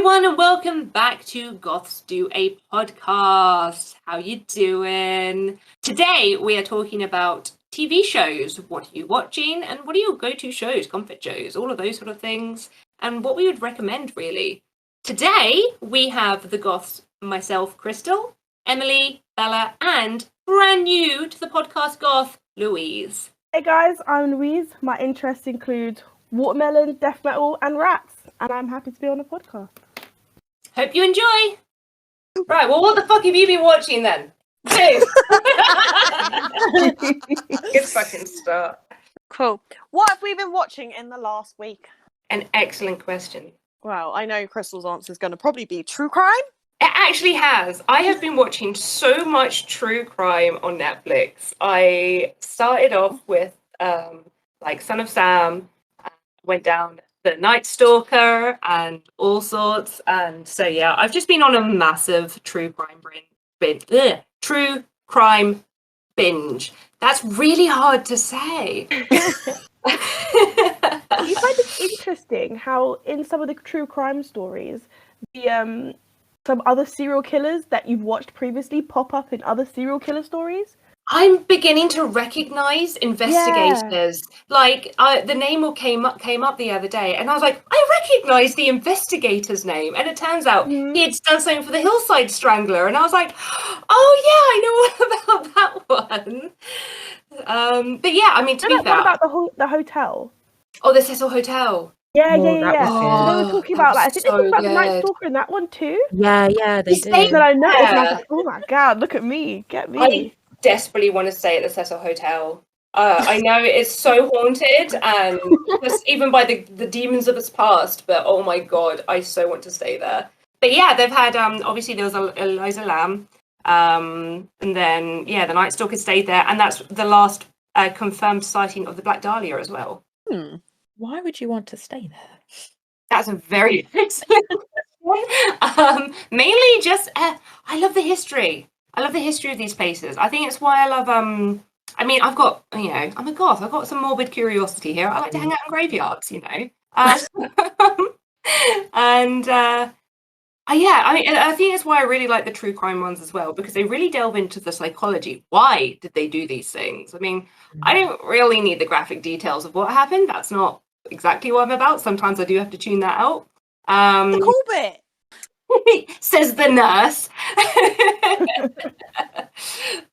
everyone, and welcome back to Goths Do a Podcast. How you doing? Today we are talking about TV shows. What are you watching, and what are your go-to shows, comfort shows, all of those sort of things, and what we would recommend, really. Today we have the Goths, myself, Crystal, Emily, Bella, and brand new to the podcast Goth, Louise. Hey guys, I'm Louise. My interests include watermelon, death metal, and rats, and I'm happy to be on the podcast. Hope you enjoy. Right, well, what the fuck have you been watching then? Good fucking start. Cool. What have we been watching in the last week? An excellent question. Well, I know Crystal's answer is going to probably be true crime. It actually has. I have been watching so much true crime on Netflix. I started off with Son of Sam, went down The Night Stalker and all sorts. And so, yeah, I've just been on a massive true crime binge. That's really hard to say. You find it interesting how in some of the true crime stories, some other serial killers that you've watched previously pop up in other serial killer stories? I'm beginning to recognize investigators. Yeah. The name came up the other day, and I was like, I recognize the investigator's name. And it turns out he had done something for the Hillside Strangler, and I was like, oh yeah, I know all about that one. But yeah, I mean, to be fair, what about the hotel? Oh, the Cecil Hotel. Yeah. So they were talking about I think they talked about the Night Stalker in that one too. Yeah, they did. And I know, and I was like, oh my god, look at me, get me. I desperately want to stay at the Cecil Hotel. I know it's so haunted, and just even by the demons of its past, but oh my god, I so want to stay there. But yeah, they've had obviously there was Eliza Lamb, and then the Night Stalker stayed there, and that's the last confirmed sighting of the Black Dahlia as well. Why would you want to stay there? That's a very excellent question. Mainly just I love the history. I love the history of these places. I think it's why I love I've got, I'm a goth. I've got some morbid curiosity here. I like to hang out in graveyards, and I think that's why I really like the true crime ones as well, because they really delve into the psychology. Why did they do these things? I mean, I don't really need the graphic details of what happened. That's not exactly what I'm about. Sometimes I do have to tune that out. The cool bit. Says the nurse.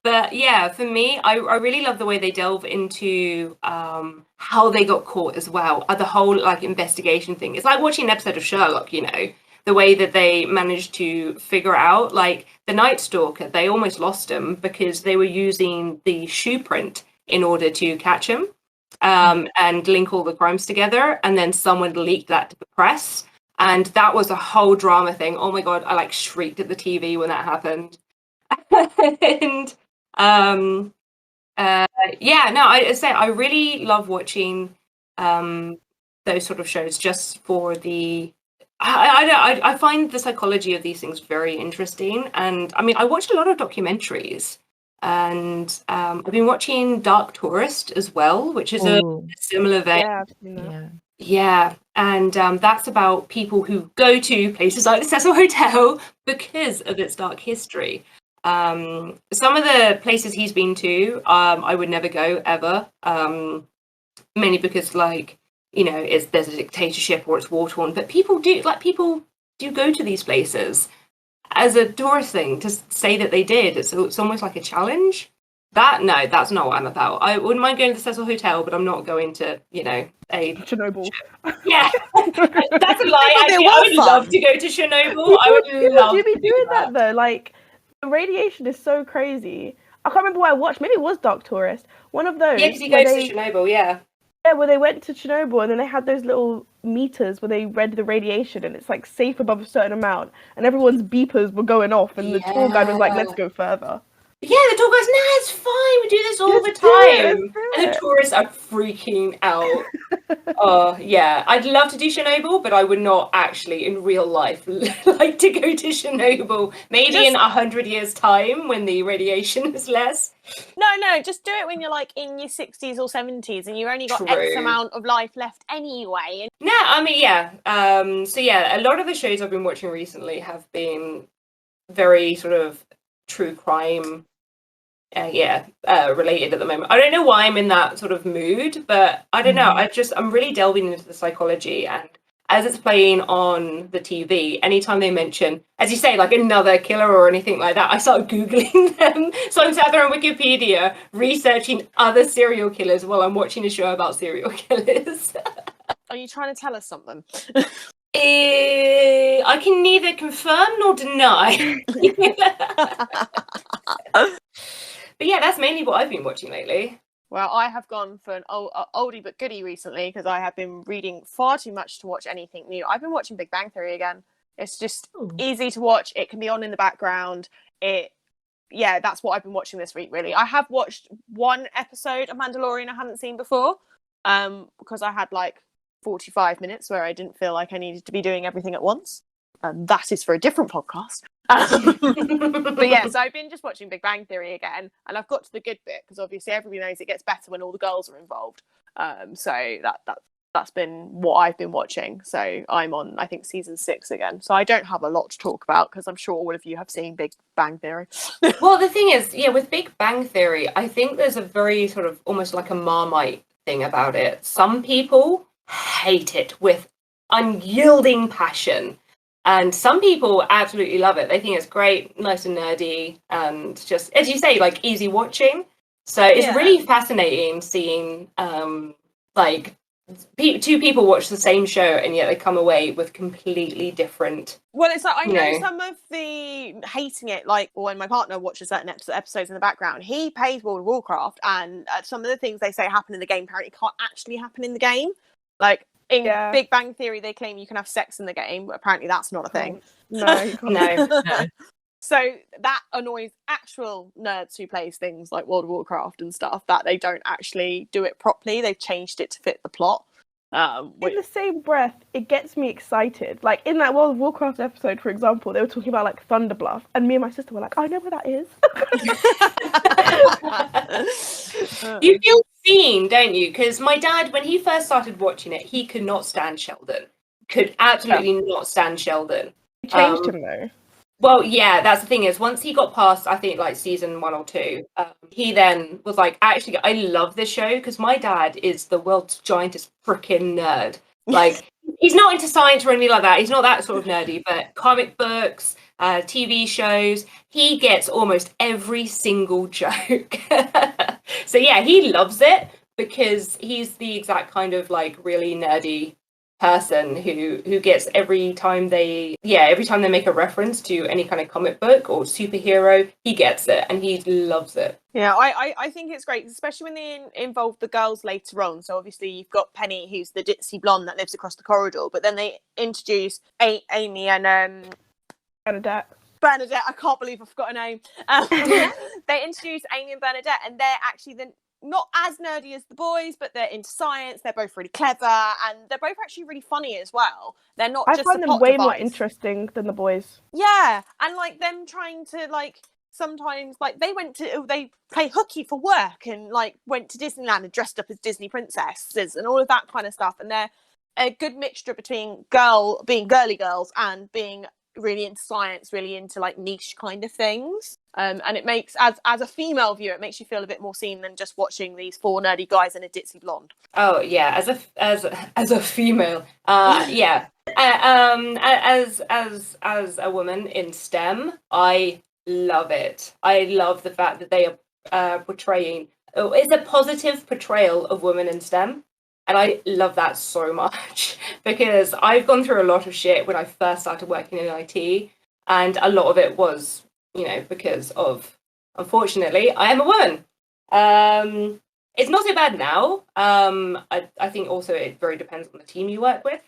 But yeah, for me, I really love the way they delve into how they got caught as well. The whole investigation thing. It's like watching an episode of Sherlock, the way that they managed to figure out, the Night Stalker, they almost lost him because they were using the shoe print in order to catch him and link all the crimes together. And then someone leaked that to the press. And that was a whole drama thing. Oh my god, I shrieked at the TV when that happened. And I really love watching those sort of shows just for the. I find the psychology of these things very interesting, and I mean, I watched a lot of documentaries, and I've been watching Dark Tourist as well, which is a similar vein. Yeah, I've seen that. Yeah, and that's about people who go to places like the Cecil Hotel because of its dark history. Some of the places he's been to, I would never go ever, mainly because there's a dictatorship or it's war torn. But people do go to these places as a tourist thing to say that they did. It's almost like a challenge. That's not what I'm about. I wouldn't mind going to the Cecil Hotel, but I'm not going to, a Chernobyl. Yeah, that's a lie. Actually, I would love to go to Chernobyl. I would love to be doing that though. The radiation is so crazy. I can't remember what I watched. Maybe it was Dark Tourist. One of those. Yeah, because he goes to Chernobyl. Yeah. Yeah, where they went to Chernobyl and then they had those little meters where they read the radiation and it's safe above a certain amount, and everyone's beepers were going off and the tour guide was like, "Let's go further." Yeah, the tour goes, nah, it's fine. We do this all Let's the do it, let's time. do And the it. tourists are freaking out. Oh, yeah. I'd love to do Chernobyl, but I would not actually, in real life, like to go to Chernobyl. Maybe in Just 100 years' time when the radiation is less. no, just do it when you're like in your 60s or 70s and you've only got X True. amount of life left anyway. And No, I mean, yeah. So, yeah, a lot of the shows I've been watching recently have been very sort of true crime related at the moment. I don't know why I'm in that sort of mood, but I don't know. I'm really delving into the psychology, and as it's playing on the TV, anytime they mention, as you say, like another killer or anything like that, I start Googling them. So I'm sat there on Wikipedia researching other serial killers while I'm watching a show about serial killers. are you trying to tell us something? I can neither confirm nor deny. But yeah, that's mainly what I've been watching lately. Well, I have gone for an oldie but goodie recently because I have been reading far too much to watch anything new. I've been watching Big Bang Theory again. It's just easy to watch. It can be on in the background. That's what I've been watching this week, really. I have watched one episode of Mandalorian I hadn't seen before because I had like 45 minutes where I didn't feel like I needed to be doing everything at once. That is for a different podcast. But yeah, so I've been just watching Big Bang Theory again, and I've got to the good bit because obviously everybody knows it gets better when all the girls are involved. So that's been what I've been watching. So I'm on, I think, season 6 again. So I don't have a lot to talk about because I'm sure all of you have seen Big Bang Theory. Well, the thing is, yeah, with Big Bang Theory, I think there's a very sort of almost like a Marmite thing about it. Some people hate it with unyielding passion. And some people absolutely love it. They think it's great, nice and nerdy, and just, as you say, like easy watching. So it's really fascinating seeing like two people watch the same show and yet they come away with completely different. Well, it's like I know some of the hating it, like when my partner watches certain episodes in the background, he plays World of Warcraft, and some of the things they say happen in the game apparently can't actually happen in the game. Like in Big Bang Theory, they claim you can have sex in the game, but apparently that's not a thing. No, you can't. No. So that annoys actual nerds who plays things like World of Warcraft and stuff, that they don't actually do it properly. They've changed it to fit the plot. In the same breath, it gets me excited. Like in that World of Warcraft episode, for example, they were talking about like Thunderbluff, and me and my sister were like, "I know where that is." You feel seen, don't you? Because my dad, when he first started watching it, he could not stand Sheldon. Could absolutely not stand Sheldon. It changed him though. Well, yeah, that's the thing is, once he got past, I think, like season 1 or 2, he then was like, actually, I love this show because my dad is the world's giantest freaking nerd. Like, he's not into science or anything like that. He's not that sort of nerdy, but comic books, TV shows, he gets almost every single joke. So, yeah, he loves it because he's the exact kind of, like, really nerdy person who gets every time they make a reference to any kind of comic book or superhero, he gets it and he loves it. Yeah, I think it's great, especially when they involve the girls later on. So obviously you've got Penny, who's the ditzy blonde that lives across the corridor, but then they introduce Amy and Bernadette. I can't believe I forgot her name. They introduce Amy and Bernadette, and they're actually not as nerdy as the boys, but they're into science. They're both really clever, and they're both actually really funny as well. They're not. I find them way more interesting than the boys. Yeah, and like them trying to like sometimes like they play hooky for work and like went to Disneyland and dressed up as Disney princesses and all of that kind of stuff. And they're a good mixture between being girly girls and being really into science, really into like niche kind of things. And it makes, as a female viewer, it makes you feel a bit more seen than just watching these 4 nerdy guys and a ditzy blonde. Oh yeah, as a female, yeah. As a woman in STEM, I love it. I love the fact that they are portraying. It's a positive portrayal of women in STEM. And I love that so much because I've gone through a lot of shit when I first started working in IT, and a lot of it was, because of, unfortunately, I am a woman. It's not so bad now. I think also it very depends on the team you work with,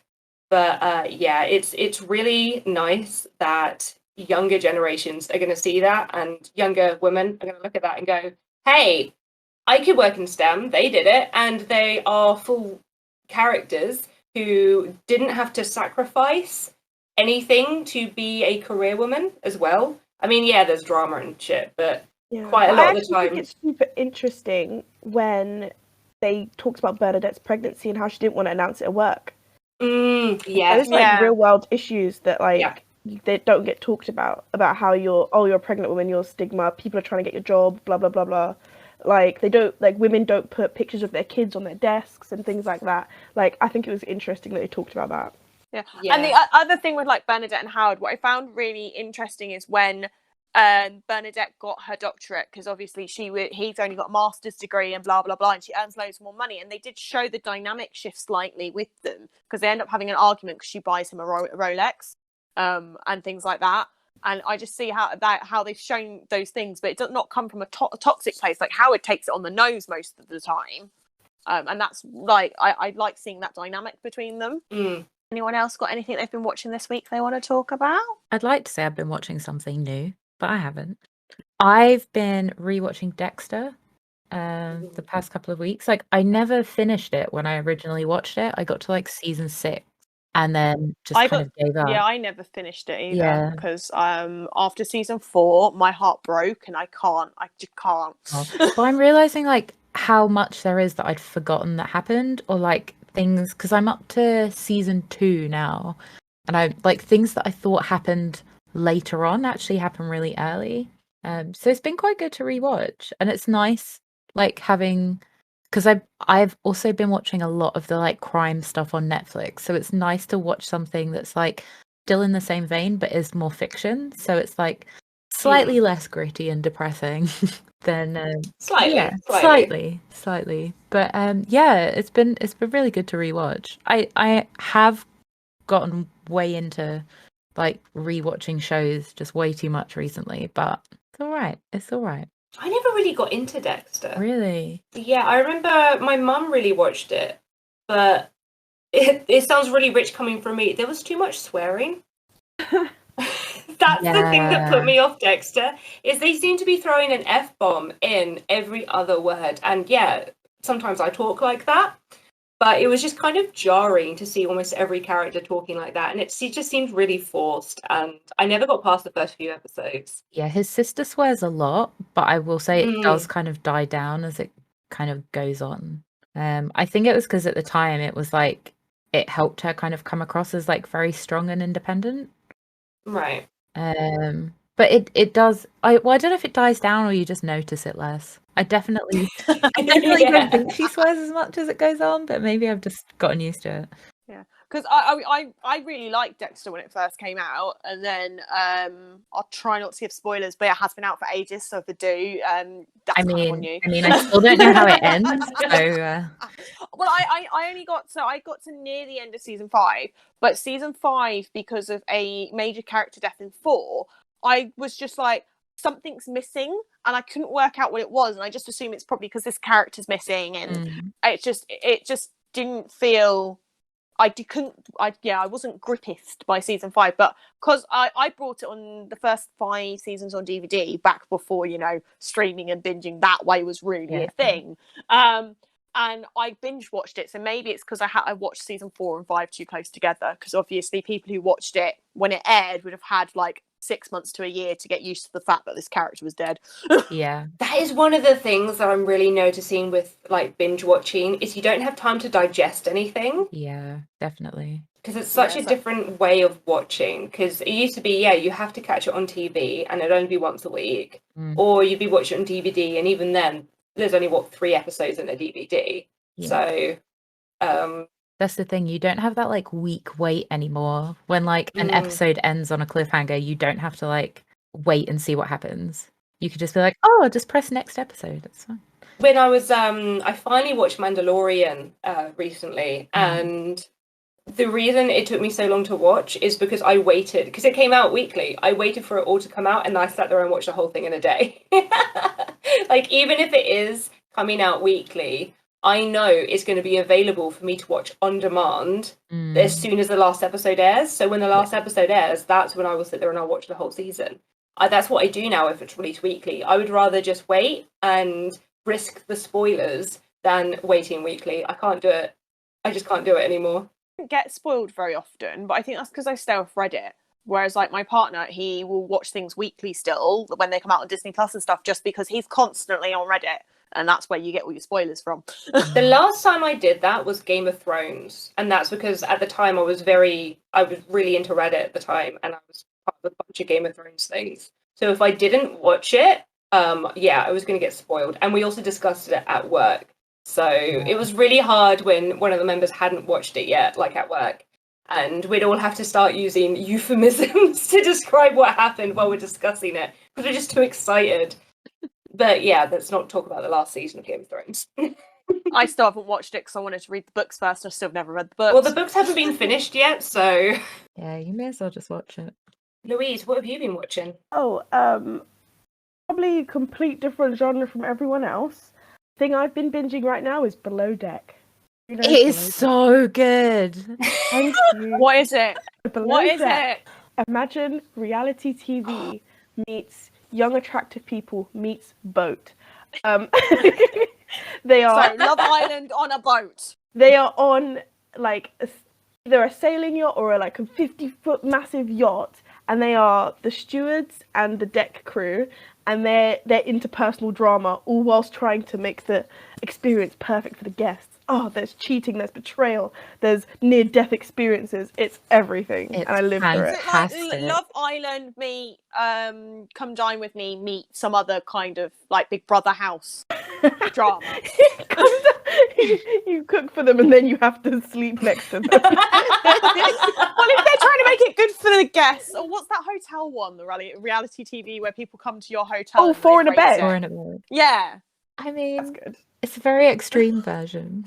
but yeah, it's really nice that younger generations are going to see that, and younger women are going to look at that and go, hey, I could work in STEM, they did it, and they are full characters who didn't have to sacrifice anything to be a career woman as well. I mean, yeah, there's drama and shit, but quite a lot of the I time. think it's super interesting when they talked about Bernadette's pregnancy and how she didn't want to announce it at work. Yeah, There's like real world issues that they don't get talked about how you're a pregnant woman, you're stigma, people are trying to get your job, blah blah blah blah. Like they don't, like women don't put pictures of their kids on their desks and things like that. Like I think it was interesting that they talked about that. Yeah. And the other thing with like Bernadette and Howard, what I found really interesting is when Bernadette got her doctorate, because obviously he's only got a master's degree and blah blah blah, and she earns loads more money. And they did show the dynamic shift slightly with them, because they end up having an argument because she buys him a Rolex, and things like that. And I just see how they've shown those things, but it does not come from a toxic place. Like Howard takes it on the nose most of the time, and that's like I like seeing that dynamic between them. Anyone else got anything they've been watching this week they want to talk about? I'd like to say I've been watching something new, but I haven't. I've been rewatching Dexter the past couple of weeks. Like I never finished it when I originally watched it. I got to like season 6 and then just kind of gave up. Yeah, I never finished it either because after season 4 my heart broke and I just can't. But I'm realizing like how much there is that I'd forgotten that happened, or like things, because I'm up to season 2 now, and I like things that I thought happened later on actually happen really early. So it's been quite good to rewatch, and it's nice like having, because I've also been watching a lot of the like crime stuff on Netflix, so it's nice to watch something that's like still in the same vein but is more fiction, so it's like slightly less gritty and depressing than slightly. But it's been really good to rewatch. I have gotten way into like rewatching shows just way too much recently, but it's all right. I never really got into Dexter. Really? Yeah, I remember my mum really watched it, but it sounds really rich coming from me. There was too much swearing. That's the thing that put me off Dexter, is they seem to be throwing an F-bomb in every other word. And yeah, sometimes I talk like that, but it was just kind of jarring to see almost every character talking like that. And it just seemed really forced, and I never got past the first few episodes. Yeah, his sister swears a lot, but I will say it does kind of die down as it kind of goes on. I think it was because at the time it was like, it helped her kind of come across as like very strong and independent. Right. But it does. I don't know if it dies down or you just notice it less. I definitely don't think she swears as much as it goes on, but maybe I've just gotten used to it. Yeah, because I really liked Dexter when it first came out, and then I'll try not to give spoilers, but it has been out for ages, so if I do, that's kind of on you. I mean, I still don't know how it ends, so. Well, I only got to near the end of season 5, but season 5, because of a major character death in 4, I was just like, something's missing, and I couldn't work out what it was, and I just assume it's probably because this character's missing, and it just didn't feel. I wasn't gripped by season 5, but because I brought it on the first 5 seasons on DVD back before, streaming and binging that way was really a thing. And I binge watched it, so maybe it's because I watched season 4 and 5 too close together, because obviously people who watched it when it aired would have had like 6 months to a year to get used to the fact that this character was dead. Yeah. That is one of the things that I'm really noticing with like binge watching, is you don't have time to digest anything. Yeah, definitely. Because it's such a different way of watching. Because it used to be, you have to catch it on TV and it'd only be once a week. Or you'd be watching it on DVD, and even then, there's only 3 episodes in a DVD. Yeah. So that's the thing, you don't have that like week wait anymore. When like an episode ends on a cliffhanger, you don't have to like wait and see what happens. You could just be like, oh, just press next episode, that's fine. When I was I finally watched Mandalorian recently, and the reason it took me so long to watch is because I waited, because it came out weekly. I waited for it all to come out, and I sat there and watched the whole thing in a day. Like, even if it is coming out weekly, I know it's going to be available for me to watch on demand as soon as the last episode airs. So when the last episode airs, that's when I will sit there and I'll watch the whole season. That's what I do now if it's released weekly. I would rather just wait and risk the spoilers than waiting weekly. I can't do it. I just can't do it anymore. I don't get spoiled very often, but I think that's because I stay off Reddit. Whereas, like, my partner, he will watch things weekly still when they come out on Disney Plus and stuff, just because he's constantly on Reddit, and that's where you get all your spoilers from. The last time I did that was Game of Thrones, and that's because at the time I was really into Reddit at the time, and I was part of a bunch of Game of Thrones things. So if I didn't watch it, I was going to get spoiled. And we also discussed it at work. So it was really hard when one of the members hadn't watched it yet, like at work. And we'd all have to start using euphemisms to describe what happened while we're discussing it, because we're just too excited. But yeah, let's not talk about the last season of Game of Thrones. I still haven't watched it because I wanted to read the books first. I still have never read the books. Well, the books haven't been finished yet, so... Yeah, you may as well just watch it. Louise, what have you been watching? Oh, probably a complete different genre from everyone else. The thing I've been binging right now is Below Deck. You know, It is so good. Thank you. What is it? Below What is Deck. it? Imagine reality TV meets young attractive people meets boat. They are So, Love Island on a boat. they are on like either a sailing yacht or like a 50-foot massive yacht, and they are the stewards and the deck crew, and their interpersonal drama, all whilst trying to make the experience perfect for the guests. Oh, there's cheating, there's betrayal, there's near-death experiences. It's everything, It's and I live for it. Is it like Fantastic. Love Island meet Come Dine With Me meet some other kind of like Big Brother house drama? You cook for them and then you have to sleep next to them. Well, if they're trying to make it good for the guests, or what's that hotel one, the reality TV where people come to your hotel? Oh, and Four they in a rate Bed. it? Or in a bed. Yeah, I That's mean, good. it's a very extreme version.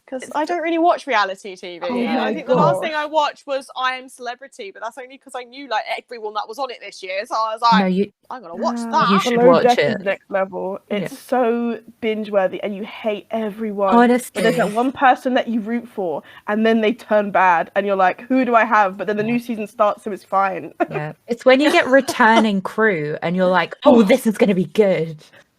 because I don't really watch reality TV. Oh And my I think the last gosh. thing I watched was I Am Celebrity, but that's only because I knew like everyone that was on it this year. So I was like, No, you I'm gonna watch Ah, that. You should Below watch Deck it. is next level. It's Yeah. so binge worthy, and you hate everyone. honestly. But there's that one person that you root for, and then they turn bad, and you're like, who do I have? But then the new season starts, so it's fine. Yeah, it's when you get returning crew and you're like, oh, this is going to be good.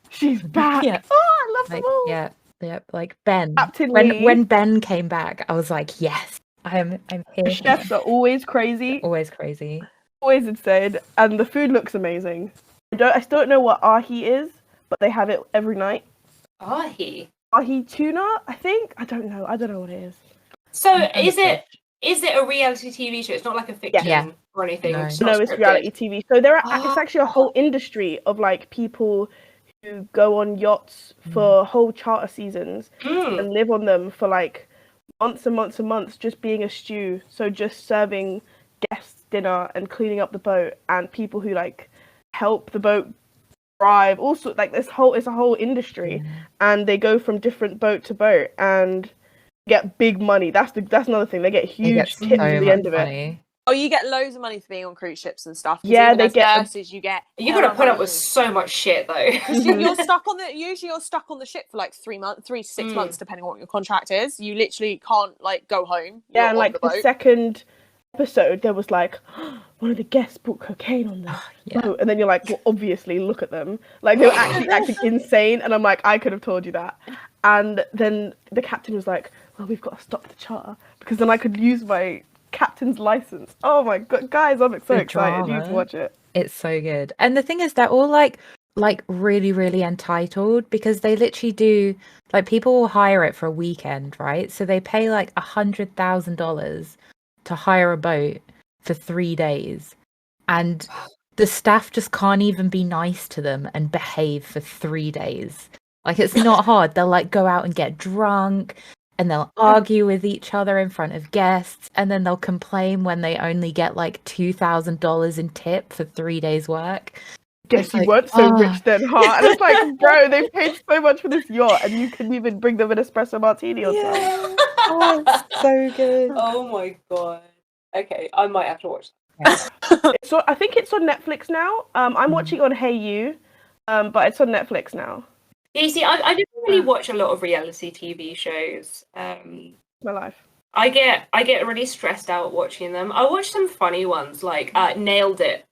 She's back. Yeah. Oh, I love Like, them all. yeah, like Ben. Captain Lee. When Ben came back, I was like, yes, I'm The here. chefs are always crazy, Always crazy. always insane, and the food looks amazing. I still don't know what ahi is, but they have it every night. Ahi. Ahi tuna, I think. I don't know what it is. So I'm is fish. it a reality TV show? It's not like a fiction Yeah. or anything. No. It's No, not it's scripted. reality TV. So there are Oh. it's actually a whole industry of like people who go on yachts for whole charter seasons Mm. and live on them for like months and months and months, just being a stew. So just serving guests dinner and cleaning up the boat, and people who like help the boat drive. Also, like it's a whole industry, and they go from different boat to boat and get big money. That's another thing. They get They huge get tips so at the much end of it. money. Oh, you get loads of money for being on cruise ships and stuff. 'Cause Yeah, even they as get a- nurses, you get. You got to put up with money. so much shit though. Because you're stuck on the. Usually, you're stuck on the ship for like 3 to 6 months, depending on what your contract is. You literally can't like go home. Yeah, You're and on like the the boat. second episode, there was like one of the guests brought cocaine on the Yeah. boat, and then you're like, well, obviously, look at them. Like they were actually acting insane, and I'm like, I could have told you that. And then the captain was like, well, we've got to stop the charter because then I could use my captain's license. Oh my god, guys, I'm so The excited. You need to drama. watch it. It's so good. And the thing is, they're all like really, really entitled because they literally do, like, people will hire it for a weekend, right? So they pay like $100,000 to hire a boat for 3 days. And the staff just can't even be nice to them and behave for 3 days. Like, it's not hard. They'll like go out and get drunk, and they'll argue with each other in front of guests, and then they'll complain when they only get like $2,000 in tip for 3 days work. Guess It's you like, weren't so ah. rich then, huh? And it's like, bro, they paid so much for this yacht, and you couldn't even bring them an espresso martini on time. Oh, it's so good. Oh my god. Okay, I might have to watch So I think it's on Netflix now. I'm watching it on Hey You, but it's on Netflix now. Yeah, you see, I don't really watch a lot of reality TV shows. My life. I get really stressed out watching them. I watch some funny ones like Nailed It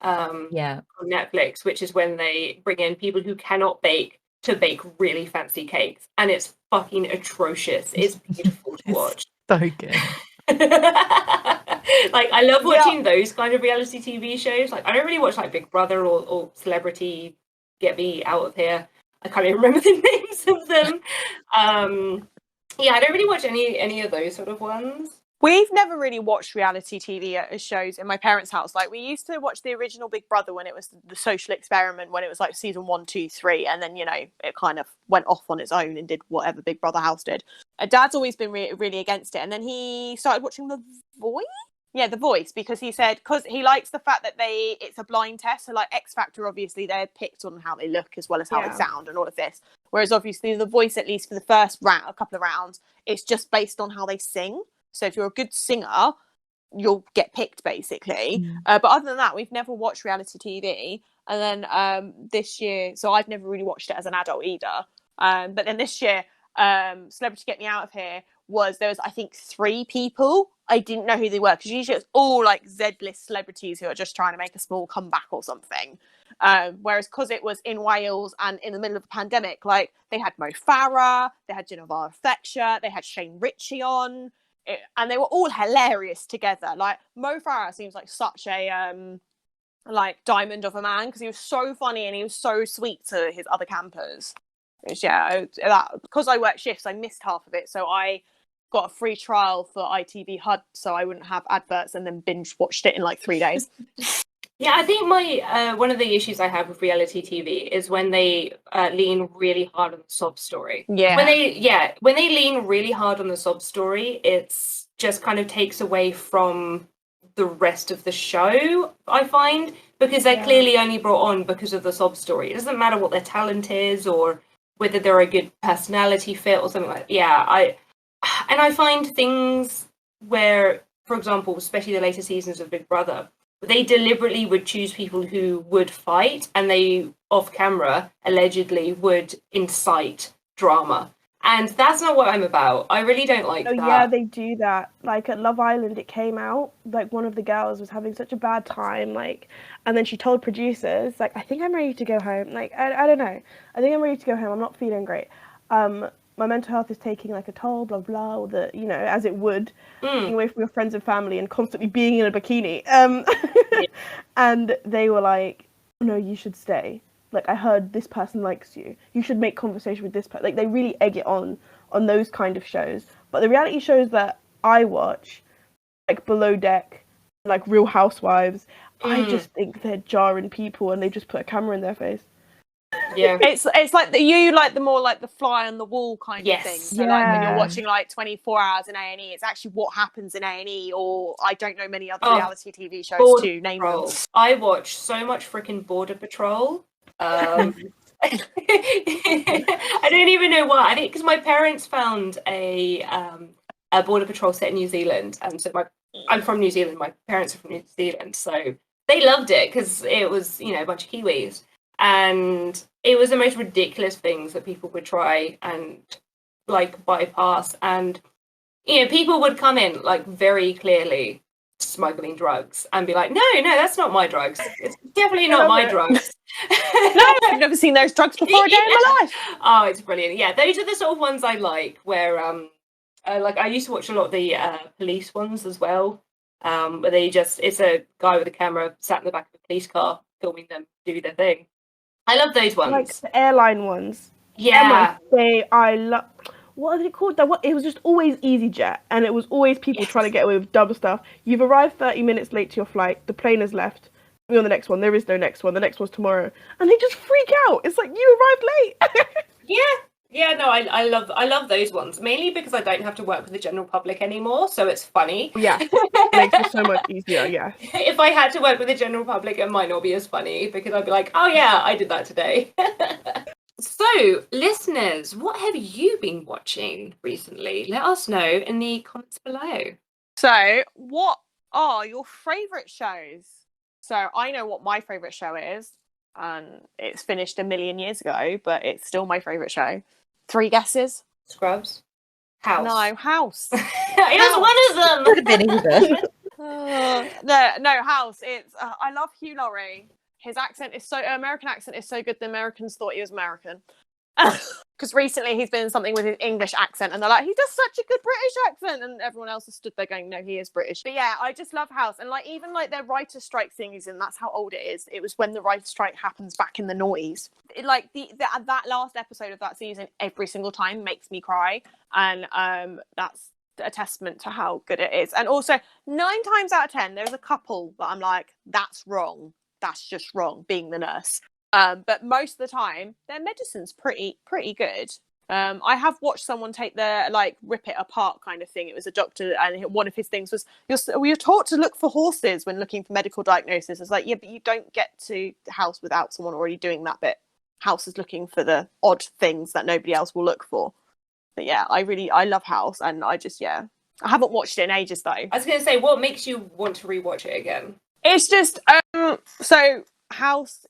Yeah. on Netflix, which is when they bring in people who cannot bake to bake really fancy cakes, and it's fucking atrocious. It's beautiful to It's watch. so good. Like I love watching those kind of reality TV shows. Like I don't really watch like Big Brother or Celebrity Get Me Out of Here. I can't even remember the names of them. Yeah, I don't really watch any of those sort of ones. We've never really watched reality TV shows in my parents' house. Like we used to watch the original Big Brother when it was the Social Experiment, when it was like season 1, 2, 3, and then it kind of went off on its own and did whatever Big Brother house did. Dad's always been really against it, and then he started watching The Voice. Yeah, The Voice, because he said because he likes the fact that it's a blind test. So like X Factor, obviously they're picked on how they look as well as how they sound and all of this. Whereas obviously The Voice, at least for the first round, a couple of rounds, it's just based on how they sing. So if you're a good singer, you'll get picked, basically. But other than that, we've never watched reality TV. And then this year, so I've never really watched it as an adult either. But then this year, Celebrity Get Me Out of Here there was, I think, 3 people. I didn't know who they were, because usually it's all like Z-list celebrities who are just trying to make a small comeback or something. Whereas because it was in Wales and in the middle of the pandemic, like they had Mo Farah, they had Geneva Fletcher, they had Shane Ritchie on. And they were all hilarious together. Like Mo Farah seems like such a like diamond of a man, because he was so funny and he was so sweet to his other campers. Which, because I work shifts, I missed half of it, so I got a free trial for ITV HUD, so I wouldn't have adverts, and then binge watched it in like 3 days. Yeah, I think my one of the issues I have with reality TV is when they lean really hard on the sob story. Yeah. When they lean really hard on the sob story, it's just kind of takes away from the rest of the show, I find, because they're clearly only brought on because of the sob story. It doesn't matter what their talent is or whether they're a good personality fit or something like that. Yeah, I find things where, for example, especially the later seasons of Big Brother, they deliberately would choose people who would fight, and they, off camera, allegedly would incite drama. And that's not what I'm about. I really don't like that. Yeah, they do that. Like at Love Island, it came out, like one of the girls was having such a bad time, like, and then she told producers, like, I think I'm ready to go home. Like, I don't know. I think I'm ready to go home. I'm not feeling great. My mental health is taking like a toll, blah, blah, or the, as it would, being away from your friends and family and constantly being in a bikini. And they were like, no, you should stay. Like, I heard this person likes you. You should make conversation with this person. Like, they really egg it on those kind of shows. But the reality shows that I watch, like Below Deck, like Real Housewives, I just think they're jarring people and they just put a camera in their face. Yeah, it's like you like the more like the fly on the wall kind of thing. So like when you're watching like 24 hours in A&E, it's actually what happens in A&E, or I don't know many other reality TV shows to name them. I watch so much freaking Border Patrol. I don't even know why. I think because my parents found a Border Patrol set in New Zealand, and so I'm from New Zealand. My parents are from New Zealand, so they loved it because it was a bunch of Kiwis. And it was the most ridiculous things that people would try and like bypass, and people would come in like very clearly smuggling drugs and be like, no, that's not my drugs. It's definitely not my drugs. No, I've never seen those drugs before a day in my life. Oh, it's brilliant. Yeah, those are the sort of ones I like, where like I used to watch a lot of the police ones as well, where it's a guy with a camera sat in the back of a police car filming them do their thing. I love those ones. Like the airline ones. Yeah. I love. What are they called? It was just always EasyJet, and it was always people trying to get away with dumb stuff. You've arrived 30 minutes late to your flight. The plane has left. Be on the next one. There is no next one. The next one's tomorrow, and they just freak out. It's like, you arrived late. Yeah. No, I love those ones, mainly because I don't have to work with the general public anymore, so it's funny. Yeah, it makes it so much easier. Yeah. If I had to work with the general public, it might not be as funny, because I'd be like, oh yeah, I did that today. So, listeners, what have you been watching recently? Let us know in the comments below. So, what are your favourite shows? So, I know what my favourite show is. and it's finished a million years ago, but it's still my favourite show. 3 guesses? Scrubs. House. No, House. It was one of them. Could have been either. No, House. It's I love Hugh Laurie. His accent is American accent is so good. The Americans thought he was American. Because recently he's been in something with his English accent, and they're like, he does such a good British accent, and everyone else has stood there going, no, he is British. But yeah, I just love House, and like even like their writer strike thing is in. That's how old it is. It was when the writer strike happens back in the noughties. Like that last episode of that season, every single time makes me cry, and that's a testament to how good it is. And also 9 times out of 10, there's a couple that I'm like, that's wrong. That's just wrong. Being the nurse. But most of the time, their medicine's pretty good. I have watched someone take their rip it apart kind of thing. It was a doctor, and one of his things was you're taught to look for horses when looking for medical diagnosis. It's like, yeah, but you don't get to House without someone already doing that bit. House is looking for the odd things that nobody else will look for. But yeah, I love House, and I haven't watched it in ages though. I was going to say, what makes you want to rewatch it again? It's just so House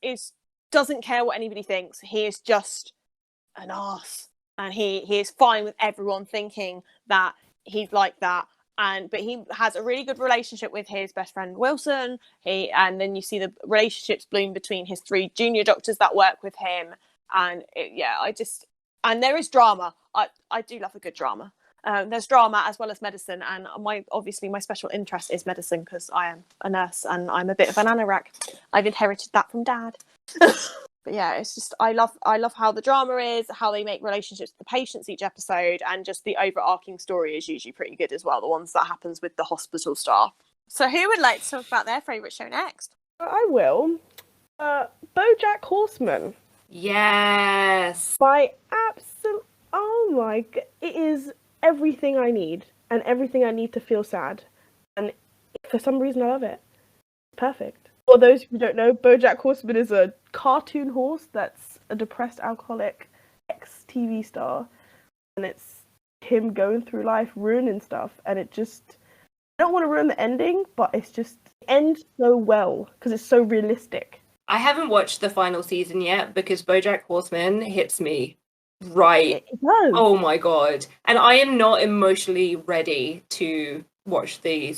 doesn't care what anybody thinks. He is just an arse, and he is fine with everyone thinking that he's like that. But he has a really good relationship with his best friend Wilson. And then you see the relationships bloom between his 3 junior doctors that work with him. And and there is drama. I do love a good drama. There's drama as well as medicine, and my special interest is medicine because I am a nurse and I'm a bit of an anorak. I've inherited that from Dad. But yeah, it's just I love how the drama is, how they make relationships with the patients each episode, and just the overarching story is usually pretty good as well. The ones that happens with the hospital staff. So who would like to talk about their favourite show next? I will. BoJack Horseman. Yes. Oh my god, it is everything I need, and everything I need to feel sad, and for some reason I love it. Perfect. For those who don't know, BoJack Horseman is a cartoon horse that's a depressed alcoholic ex-TV star, and it's him going through life ruining stuff, and I don't want to ruin the ending, but it ends so well because it's so realistic. I haven't watched the final season yet because BoJack Horseman hits me right. It does. Oh my god. And I am not emotionally ready to watch the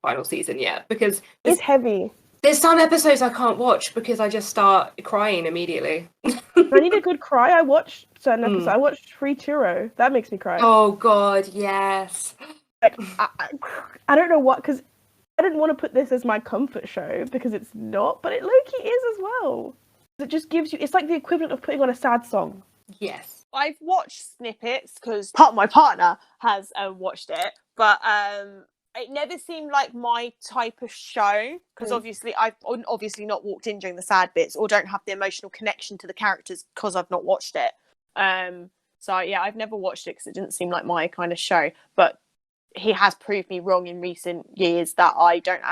final season yet because it's heavy. There's some episodes I can't watch because I just start crying immediately. I need a good cry. I watched certain episodes. I watched Free Churro. That makes me cry. Oh god, yes. Like, I don't know what, because I didn't want to put this as my comfort show because it's not, but it low-key is as well. It just gives you, it's like the equivalent of putting on a sad song. Yes. I've watched snippets because my partner has watched it, but it never seemed like my type of show because obviously I've not walked in during the sad bits or don't have the emotional connection to the characters because I've not watched it. So yeah, I've never watched it because it didn't seem like my kind of show. But he has proved me wrong in recent years that I don't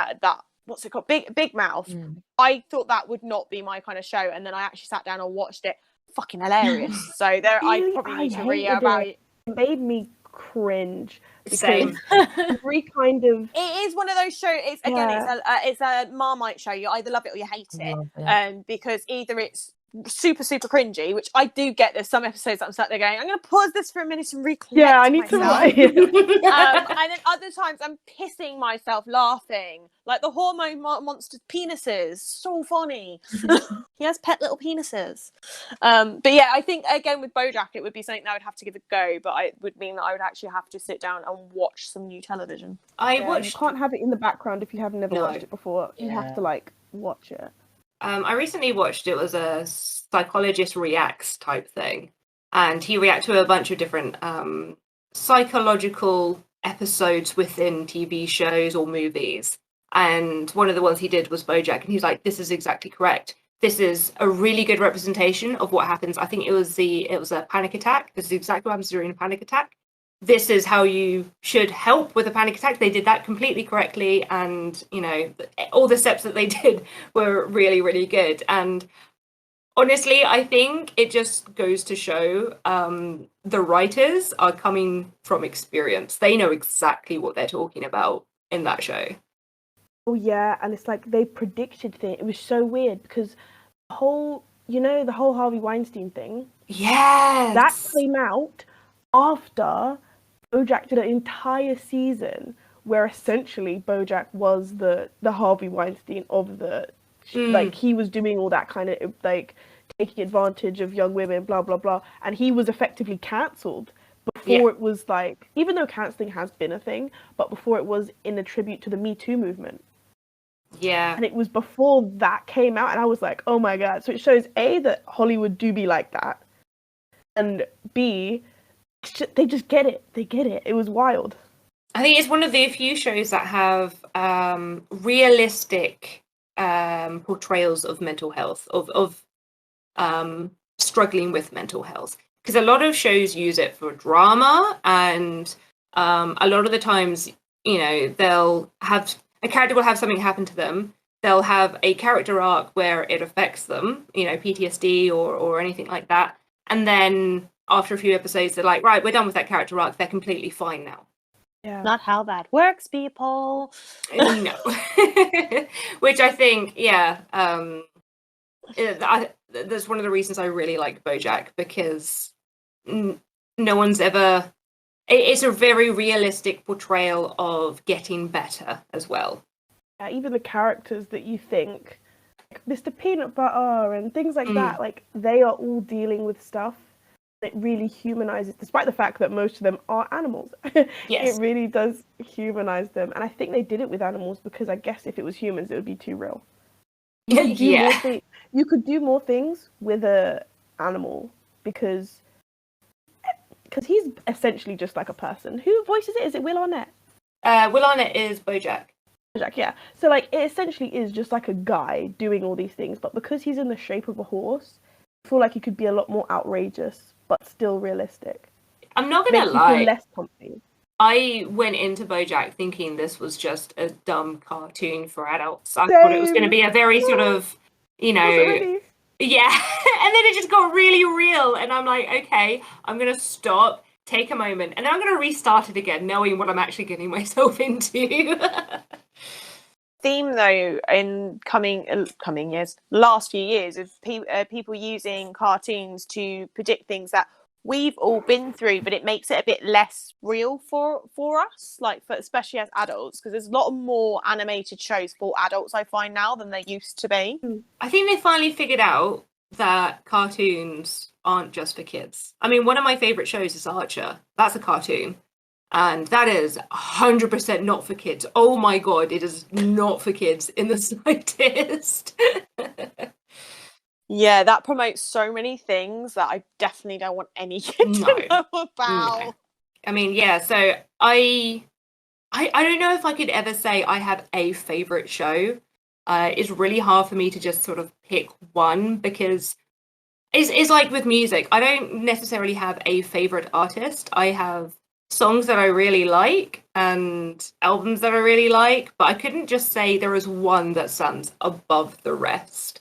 what's it called? Big Mouth. I thought that would not be my kind of show, and then I actually sat down and watched it. Fucking hilarious. So there, really? I probably need to read about it. It made me cringe. Same. Every kind of. It is one of those shows. It's again, it's a Marmite show. You either love it or you hate it. Because either it's super cringy, which I do get. There's some episodes that I'm sat there going, I'm going to pause this for a minute and recollect. Yeah, I need myself. to. And then other times I'm pissing myself laughing, like the hormone monster penises. So funny. He has pet little penises. But yeah, I think again with BoJack, it would be something that I would have to give a go, but it would mean that I would actually have to sit down and watch some new television. You can't have it in the background if you have never watched it before. You have to watch it. I recently watched, it was a psychologist reacts type thing, and he reacted to a bunch of different psychological episodes within TV shows or movies, and one of the ones he did was BoJack, and he's like, this is exactly correct. This is a really good representation of what happens. I think it was a panic attack. This is exactly what happens during a panic attack. This is how you should help with a panic attack. They did that completely correctly, and all the steps that they did were really, really good. And honestly, I think it just goes to show the writers are coming from experience. They know exactly what they're talking about in that show. Oh yeah, and it's like they predicted things. It was so weird because the whole Harvey Weinstein thing, Yes. that came out after BoJack did an entire season where essentially BoJack was the Harvey Weinstein of the like he was doing all that kind of like taking advantage of young women, blah blah blah, and he was effectively cancelled before it was like, even though cancelling has been a thing, but before it was in a tribute to the Me Too movement. Yeah. And it was before that came out, and I was like, oh my god. So it shows A, that Hollywood do be like that, and B, they just get it. They get it. It was wild. I think it's one of the few shows that have realistic portrayals of mental health, of struggling with mental health. Because a lot of shows use it for drama, and a lot of the times, they'll have a character will have something happen to them. They'll have a character arc where it affects them, PTSD or anything like that. And then after a few episodes, they're like, right, we're done with that character arc. They're completely fine now. Yeah. Not how that works, people. No. Which I think, that's one of the reasons I really like BoJack, because no one's ever... It's a very realistic portrayal of getting better as well. Yeah, even the characters that you think, like Mr. Peanut Butter and things like that, like they are all dealing with stuff that really humanizes, despite the fact that most of them are animals. Yes. It really does humanize them. And I think they did it with animals because I guess if it was humans, it would be too real. You could do more things with a animal because he's essentially just like a person. Who voices it? Is it Will Arnett? Will Arnett is BoJack. BoJack, yeah. So like it essentially is just like a guy doing all these things, but because he's in the shape of a horse, I feel like he could be a lot more outrageous, but still realistic. I'm not gonna lie. Feel less comfy. I went into BoJack thinking this was just a dumb cartoon for adults. I thought it was going to be a very sort of, yeah. And then it just got really real, and I'm like, okay, I'm going to stop, take a moment, and then I'm going to restart it again, knowing what I'm actually getting myself into. Theme though in coming years, last few years, of people using cartoons to predict things that we've all been through, but it makes it a bit less real for us, like especially as adults, because there's a lot more animated shows for adults I find now than there used to be. I think they finally figured out that cartoons aren't just for kids. I mean, one of my favorite shows is Archer. That's a cartoon. And that is 100% not for kids. Oh my god, it is not for kids in the slightest. Yeah, that promotes so many things that I definitely don't want any kid to know about. No. I mean, yeah, so I don't know if I could ever say I have a favourite show. It's really hard for me to just sort of pick one, because it's like with music. I don't necessarily have a favourite artist. I have songs that I really like and albums that I really like, but I couldn't just say there is one that stands above the rest.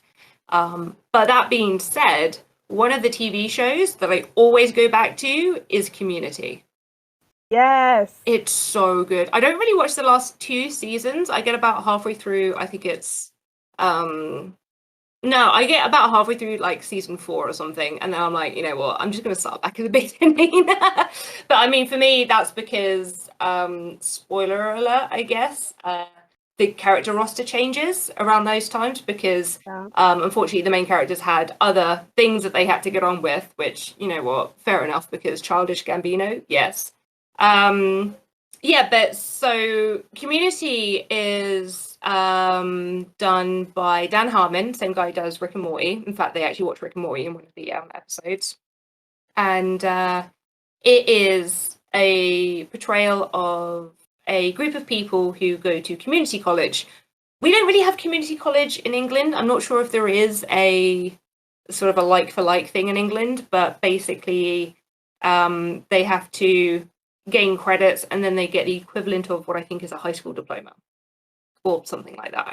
But that being said, one of the TV shows that I always go back to is Community. Yes. It's so good. I don't really watch the last 2 seasons. I get about halfway through, I think it's... No, I get about halfway through like season 4 or something, and then I'm like, you know what, I'm just going to start back at the beginning. But I mean, for me, that's because, spoiler alert, I guess, the character roster changes around those times because, unfortunately, the main characters had other things that they had to get on with, which, you know what, fair enough, because Childish Gambino, yes. Yeah, but so Community is done by Dan Harmon, same guy who does Rick and Morty. In fact, they actually watch Rick and Morty in one of the episodes. And it is a portrayal of a group of people who go to community college. We don't really have community college in England. I'm not sure if there is a sort of a like-for-like thing in England, but basically they have to gain credits and then they get the equivalent of what I think is a high school diploma or something like that.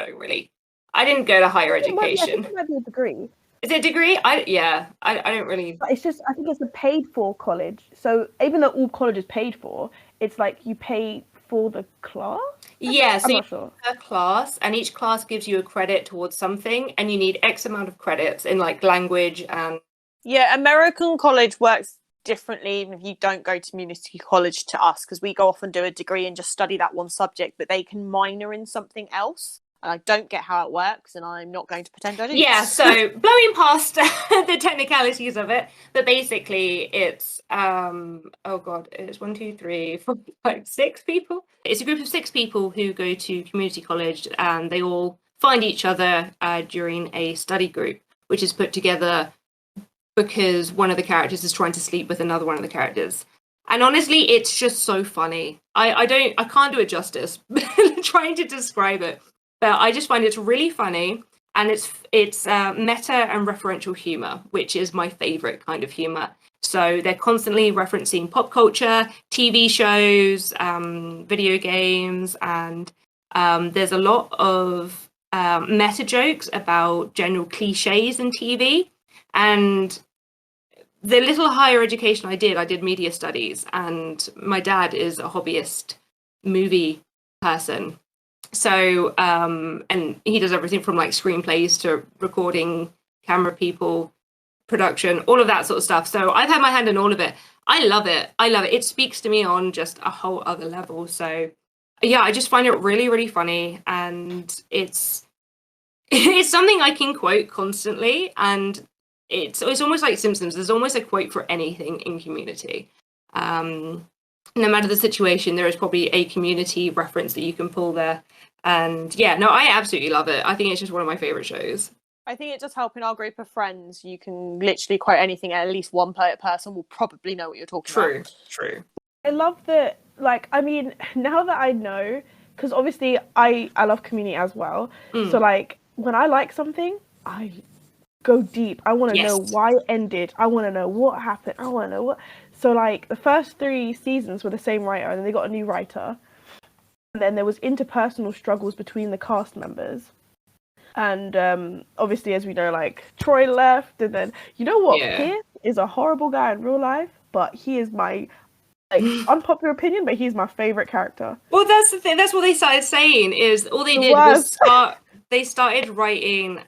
I didn't go to higher education. I think it might be a degree. Is it a degree? I don't really. But it's just, I think it's a paid for college. So even though all college is paid for, it's like you pay for the class? Yeah, so I'm you not sure. a class, and each class gives you a credit towards something, and you need X amount of credits in like language and Yeah, American college works differently even if you don't go to community college to us, because we go off and do a degree and just study that one subject, but they can minor in something else. And I don't get how it works, and I'm not going to pretend I do. yeah, so blowing past the technicalities of it, but basically it's oh god, it's 1, 2, 3, 4, 5, 6 people. It's a group of 6 people who go to community college, and they all find each other during a study group, which is put together because one of the characters is trying to sleep with another one of the characters. And honestly, it's just so funny. I can't do it justice trying to describe it, but I just find it's really funny, and it's meta and referential humor, which is my favorite kind of humor. So they're constantly referencing pop culture, TV shows, video games, and there's a lot of meta jokes about general cliches in TV. And the little higher education I did media studies, and my dad is a hobbyist movie person. So, and he does everything from like screenplays to recording, camera people, production, all of that sort of stuff. So I've had my hand in all of it. I love it. I love it. It speaks to me on just a whole other level. So yeah, I just find it really, really funny. And it's something I can quote constantly, and it's almost like Simpsons. There's almost a quote for anything in Community. No matter the situation, there is probably a Community reference that you can pull there. And yeah, no, I absolutely love it. I think it's just one of my favorite shows. I think it does help in our group of friends. You can literally quote anything, and at least one person will probably know what you're talking about. True. I love that, like, I mean, now that I know, because obviously I love Community as well. So, like, when I like something, I go deep. I want to know why it ended. I want to know what happened. I want to know what. So, like, the first 3 seasons were the same writer, and then they got a new writer. And then there was interpersonal struggles between the cast members. And obviously, as we know, like, Troy left, and then, you know what? Yeah. Pierce is a horrible guy in real life, but he is my, like, unpopular opinion, but he's my favorite character. Well, that's the thing. That's what they started saying, is all they did was they started writing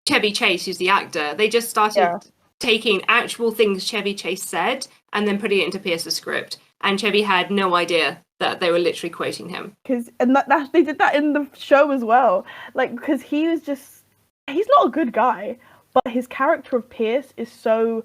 Chevy Chase, who's the actor. They just started taking actual things Chevy Chase said and then putting it into Pierce's script. And Chevy had no idea that they were literally quoting him. And they did that in the show as well. Like, because he was just, he's not a good guy, but his character of Pierce is so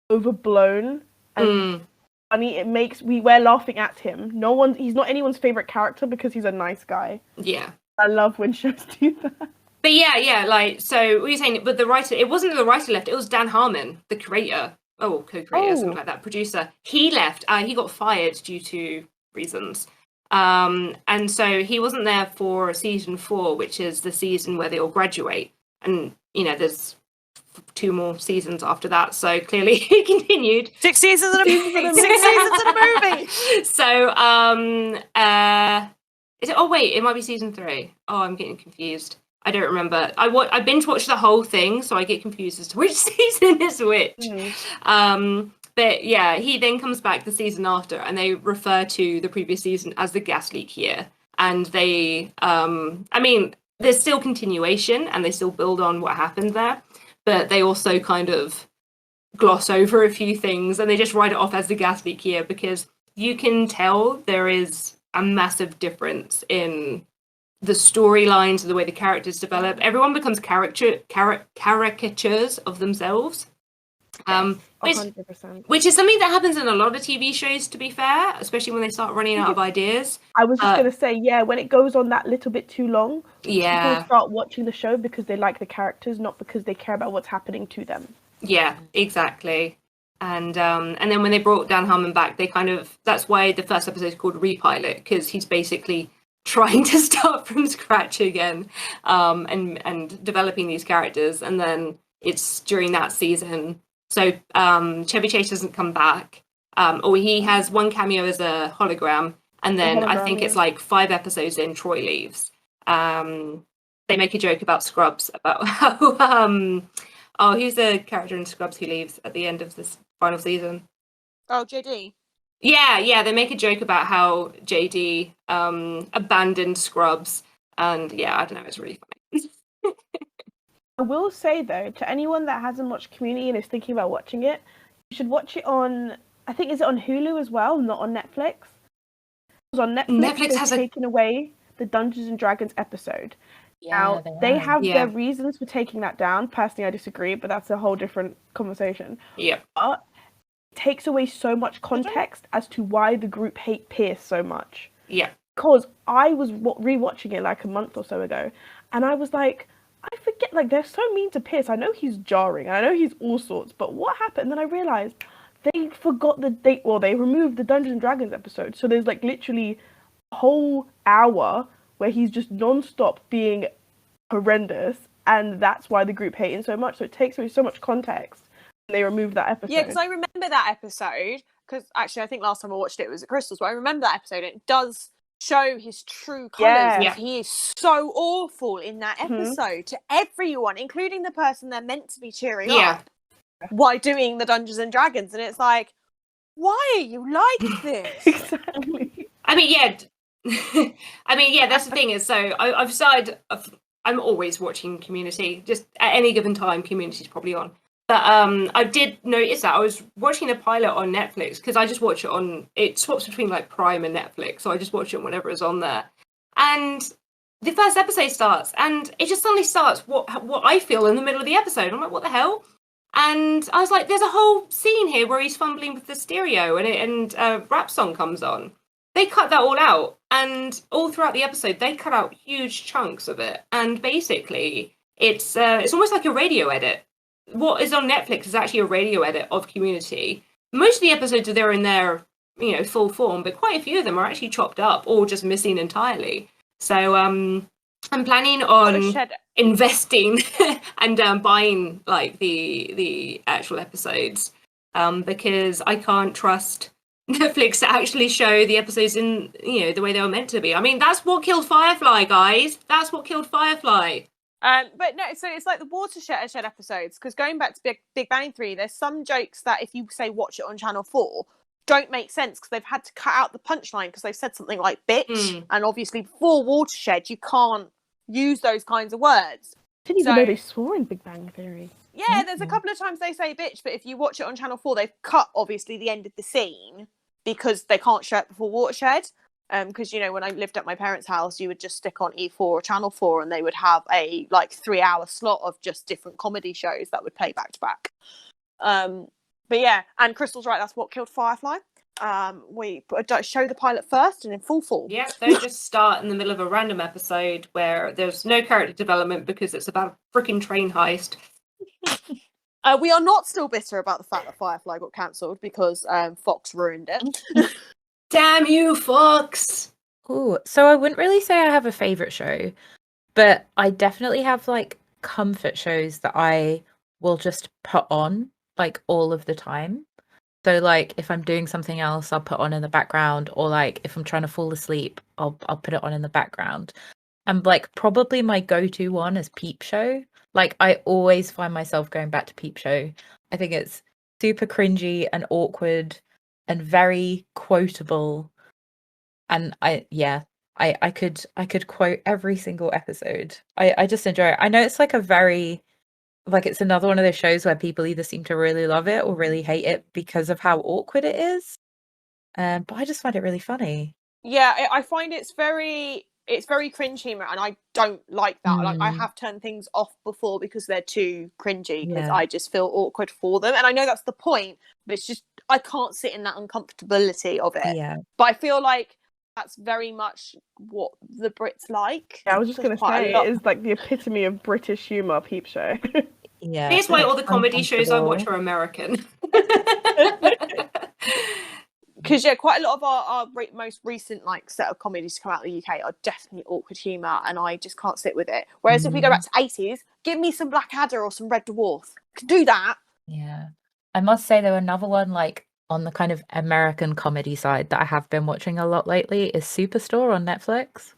overblown and funny. It makes, we're laughing at him. He's not anyone's favorite character because he's a nice guy. Yeah. I love when shows do that. But yeah, like, so what you're saying, but the writer, it wasn't the writer left, it was Dan Harmon, the creator. Co-creator, something like that, producer. He left. He got fired due to reasons. And so he wasn't there for season 4, which is the season where they all graduate. And, you know, there's 2 more seasons after that. So clearly he continued. 6 seasons in a movie. 6 seasons in a movie. So, is it? Oh, wait, it might be season 3. Oh, I'm getting confused. I don't remember. I binge watched the whole thing, so I get confused as to which season is which. But yeah, he then comes back the season after, and they refer to the previous season as the gas leak year. And they, I mean, there's still continuation, and they still build on what happened there, but they also kind of gloss over a few things, and they just write it off as the gas leak year, because you can tell there is a massive difference in the storylines, the way the characters develop. Everyone becomes caricatures of themselves. 100%. Which is something that happens in a lot of TV shows, to be fair, especially when they start running out of ideas. I was just going to say, when it goes on that little bit too long, people start watching the show because they like the characters, not because they care about what's happening to them. Yeah, exactly. And then when they brought Dan Harmon back, they that's why the first episode is called Repilot, because he's basically trying to start from scratch again, and developing these characters. And then it's during that season. So Chevy Chase doesn't come back, or he has one cameo as a hologram, and then I think it's like 5 episodes in, Troy leaves. They make a joke about Scrubs, about how who's the character in Scrubs who leaves at the end of this final season? Oh, JD. Yeah, they make a joke about how JD abandoned Scrubs, and yeah, I don't know, it's really funny. I will say though, to anyone that hasn't watched Community and is thinking about watching it, you should watch it on. I think is it on Hulu as well, not on Netflix. Because on Netflix, Netflix they've has taken away the Dungeons and Dragons episode. Now they have Yeah. their reasons for taking that down. Personally, I disagree, but that's a whole different conversation. Yeah. But it takes away so much context as to why the group hate Pierce so much. Yeah. Because I was rewatching it like a month or so ago, and I was like, I forget, like, they're so mean to Pierce. I know he's jarring, I know he's all sorts, but what happened? And then I realized they forgot the date. Well, they removed the Dungeons and Dragons episode, so there's like literally a whole hour where he's just non-stop being horrendous, and that's why the group hate him so much. So it takes away so much context when they removed that episode. Yeah, because I remember that episode. Because actually, I think last time I watched it was at Crystal's, but I remember that episode. And it does show his true colours. Yeah. He is so awful in that Mhm. episode to everyone, including the person they're meant to be cheering Yeah. up while doing the Dungeons and Dragons. And it's like, why are you like this? Exactly. I mean, yeah. I mean, yeah, that's the thing is, so I've decided I'm always watching Community. Just at any given time, Community's probably on. But I did notice that I was watching a pilot on Netflix because I just watch it on. It swaps between like Prime and Netflix, so I just watch it whenever it's on there. And the first episode starts, and it just suddenly starts what I feel in the middle of the episode. I'm like, what the hell? And I was like, there's a whole scene here where he's fumbling with the stereo, and a rap song comes on. They cut that all out, and all throughout the episode, they cut out huge chunks of it. And basically, it's almost like a radio edit. What is on Netflix is actually a radio edit of Community. Most of the episodes are in their, full form, but quite a few of them are actually chopped up or just missing entirely. So I'm planning on investing and buying like the actual episodes because I can't trust Netflix to actually show the episodes in the way they were meant to be. I mean, that's what killed Firefly, guys. That's what killed Firefly. But no, so it's like the Watershed episodes, because going back to Big Bang Theory, there's some jokes that if you say watch it on Channel 4 don't make sense because they've had to cut out the punchline because they've said something like bitch, and obviously before Watershed you can't use those kinds of words. I didn't even know they swore in Big Bang Theory. Yeah, there's a couple of times they say bitch, but if you watch it on Channel 4 they've cut obviously the end of the scene because they can't show it before Watershed. Because when I lived at my parents' house, you would just stick on E4 or Channel 4, and they would have a 3-hour slot of just different comedy shows that would play back to back. But yeah, and Crystal's right. That's what killed Firefly. We show the pilot first and in full form. Yeah, don't just start in the middle of a random episode where there's no character development because it's about a freaking train heist. We are not still bitter about the fact that Firefly got cancelled because Fox ruined it. Damn you, Fox! Ooh, so I wouldn't really say I have a favourite show, but I definitely have comfort shows that I will just put on all of the time. So if I'm doing something else, I'll put on in the background, or if I'm trying to fall asleep, I'll put it on in the background. And probably my go-to one is Peep Show. I always find myself going back to Peep Show. I think it's super cringy and awkward and very quotable, and I could quote every single episode. I just enjoy it. I know it's a very it's another one of those shows where people either seem to really love it or really hate it because of how awkward it is. But I just find it really funny. Yeah, I find it's very cringe humor, and I don't like that. I have turned things off before because they're too cringy, because I just feel awkward for them. And I know that's the point, but it's just I can't sit in that uncomfortability of it. Yeah. But I feel like that's very much what the Brits like. Yeah, I was just going to say, it is the epitome of British humour, Peep Show. Yeah. Here's why all the comedy shows I watch are American. Because quite a lot of our most recent set of comedies to come out of the UK are definitely awkward humour, and I just can't sit with it. Whereas if we go back to 80s, give me some Blackadder or some Red Dwarf. Can do that. Yeah. I must say though, another one on the kind of American comedy side that I have been watching a lot lately is Superstore on Netflix.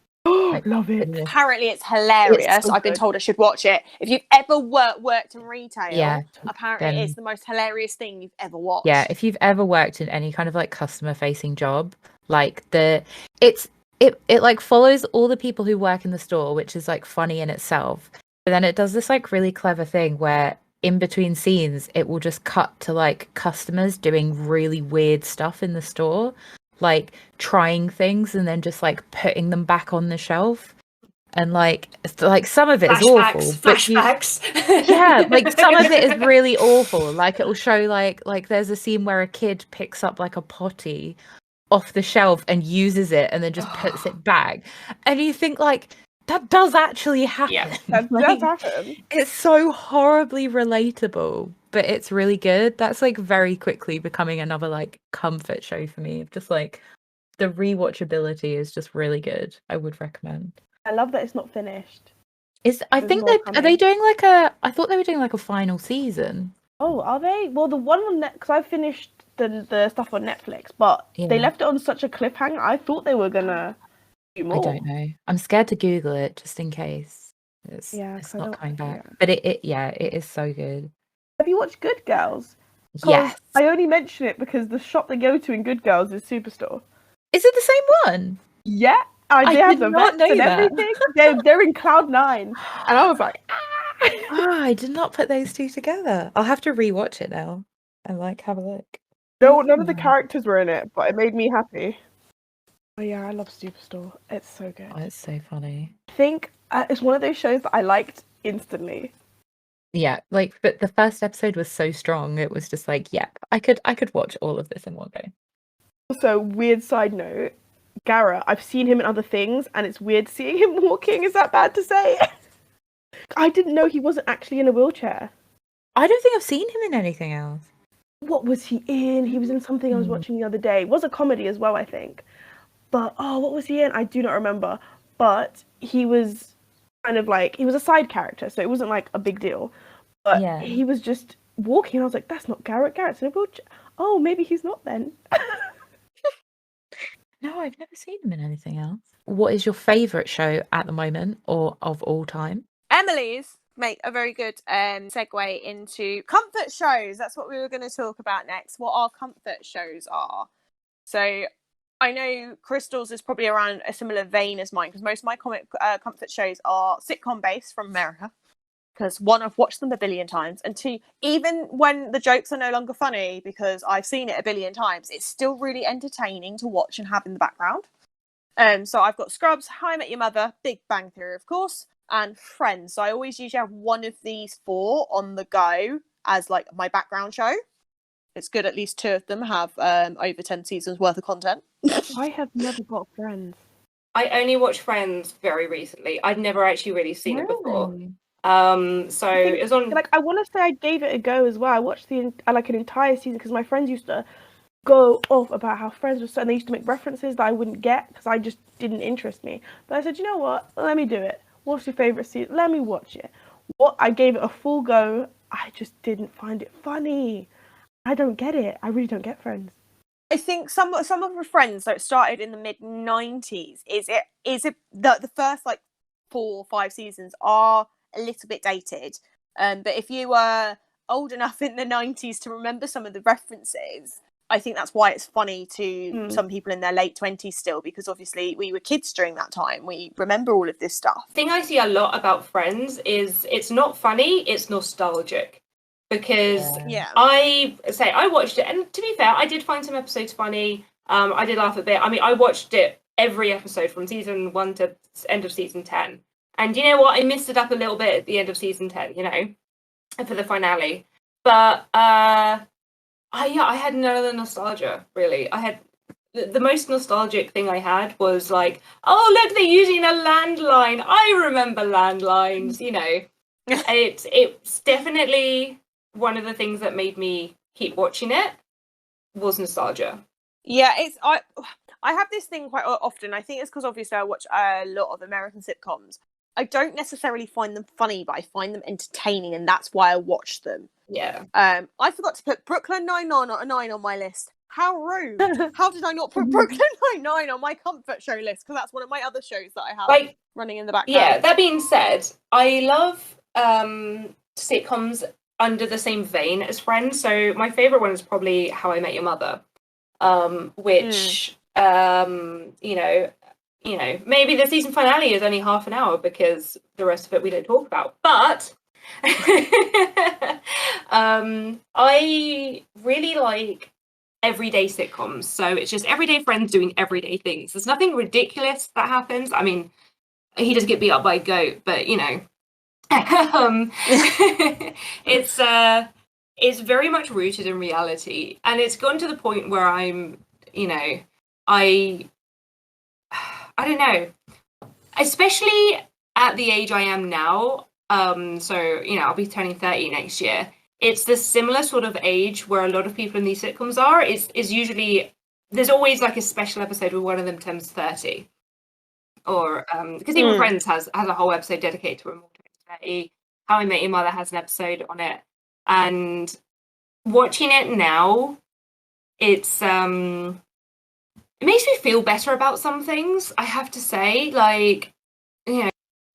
Like, Love it. goodness. Apparently, it's hilarious. It's so I've been good. told I should watch it. If you've ever worked in retail, Yeah, apparently then- it's the most hilarious thing you've ever watched. Yeah, if you've ever worked in any kind of like customer facing job, like it like follows all the people who work in the store, which is like funny in itself. But then it does this like really clever thing where in between scenes it will just cut to like customers doing really weird stuff in the store, like trying things and then just like putting them back on the shelf. And like some of it is awful, but yeah, like some of it is really awful. Like it will show like there's a scene where a kid picks up like a potty off the shelf and uses it and then just puts it back. And you think like that does actually happen. Yeah, That Like, does happen. it's so horribly relatable, but it's really good. That's like very quickly becoming another like comfort show for me. Just like the rewatchability is just really good. I would recommend. I love that it's not finished. I There's think more are they coming. doing like I thought they were doing like a final season. Oh, are they? Well, the one on Net, because I finished the stuff on Netflix, but they Yeah. left it on such a cliffhanger. I thought they were gonna do more. I don't know. I'm scared to Google it just in case. It's Yeah, 'cause I not don't- coming back. yeah. But it is so good. Have you watched Good Girls? 'Cause Yes. I only mention it because the shop they go to in Good Girls is Superstore. Is it the same one? Yeah, I they have did the not vets know and that. everything. They're in Cloud9, and I was like, ah. I did not put those two together. I'll have to rewatch it now and like have a look. No, none of the Mm. characters were in it, but it made me happy. Oh yeah, I love Superstore. It's so good. Oh, it's so funny. I think it's one of those shows that I liked instantly. Yeah, like but the first episode was so strong. It was just like, yep, I could watch all of this in one go. Also, weird side note, Garrett, I've seen him in other things, and it's weird seeing him walking. Is that bad to say? I didn't know he wasn't actually in a wheelchair. I don't think I've seen him in anything else. What was he in? He was in something I was watching the other day. It was a comedy as well, I think. But, what was he in? I do not remember. But he was kind of like, he was a side character, so it wasn't like a big deal. But Yeah. he was just walking, and I was like, that's not Garrett. Garrett's in a wheelchair. Oh, maybe he's not then. No, I've never seen him in anything else. What is your favourite show at the moment or of all time? Emily's make a very good segue into comfort shows. That's what we were going to talk about next. What our comfort shows are. So I know Crystal's is probably around a similar vein as mine because most of my comfort shows are sitcom based from America. Because one, I've watched them a billion times, and two, even when the jokes are no longer funny because I've seen it a billion times, it's still really entertaining to watch and have in the background. So I've got Scrubs, How I Met Your Mother, Big Bang Theory, of course, and Friends. So I always usually have one of these four on the go as like my background show. It's good at least two of them have over 10 seasons worth of content. I have never got Friends. I only watched Friends very recently. I'd never actually really seen it before. Really? So it was on. Like, I want to say I gave it a go as well. I watched like an entire season because my friends used to go off about how Friends was so, and they used to make references that I wouldn't get because I just didn't interest me. But I said, you know what? Let me do it. What's your favorite season? Let me watch it. I gave it a full go. I just didn't find it funny. I don't get it. I really don't get Friends. I think some of the Friends that started in the mid 90s the first like 4 or 5 seasons are a little bit dated. But if you were old enough in the 90s to remember some of the references, I think that's why it's funny to some people in their late 20s still, because obviously we were kids during that time. We remember all of this stuff. The thing I see a lot about Friends is it's not funny, it's nostalgic. Because Yeah. I watched it, and to be fair, I did find some episodes funny. I did laugh a bit. I mean, I watched it every episode from season 1 to end of season 10. And you know what? I missed it up a little bit at the end of season 10, you know, for the finale. But I had none of the nostalgia, really. I had the most nostalgic thing I had was like, oh, look, they're using a landline. I remember landlines, you know. It's definitely one of the things that made me keep watching it was nostalgia. Yeah, I have this thing quite often. I think it's because obviously I watch a lot of American sitcoms. I don't necessarily find them funny, but I find them entertaining, and that's why I watch them. Yeah. I forgot to put Brooklyn Nine-Nine on my list. How rude. How did I not put Brooklyn Nine-Nine on my comfort show list? Because that's one of my other shows that I have Like, running in the background. yeah, that being said, I love sitcoms under the same vein as Friends. So my favourite one is probably How I Met Your Mother, which, you know, maybe the season finale is only half an hour because the rest of it we don't talk about. But I really like everyday sitcoms. So it's just everyday friends doing everyday things. There's nothing ridiculous that happens. I mean, he does get beat up by a goat, but you know, it's very much rooted in reality, and it's gotten to the point where I'm, you know, I don't know, especially at the age I am now. So you know, I'll be turning 30 next year. It's the similar sort of age where a lot of people in these sitcoms are. Is usually there's always like a special episode where one of them turns 30, or because even Friends has a whole episode dedicated to a more 30. How I Met Your Mother has an episode on it, and watching it now, it's it makes me feel better about some things. I have to say, like, you know,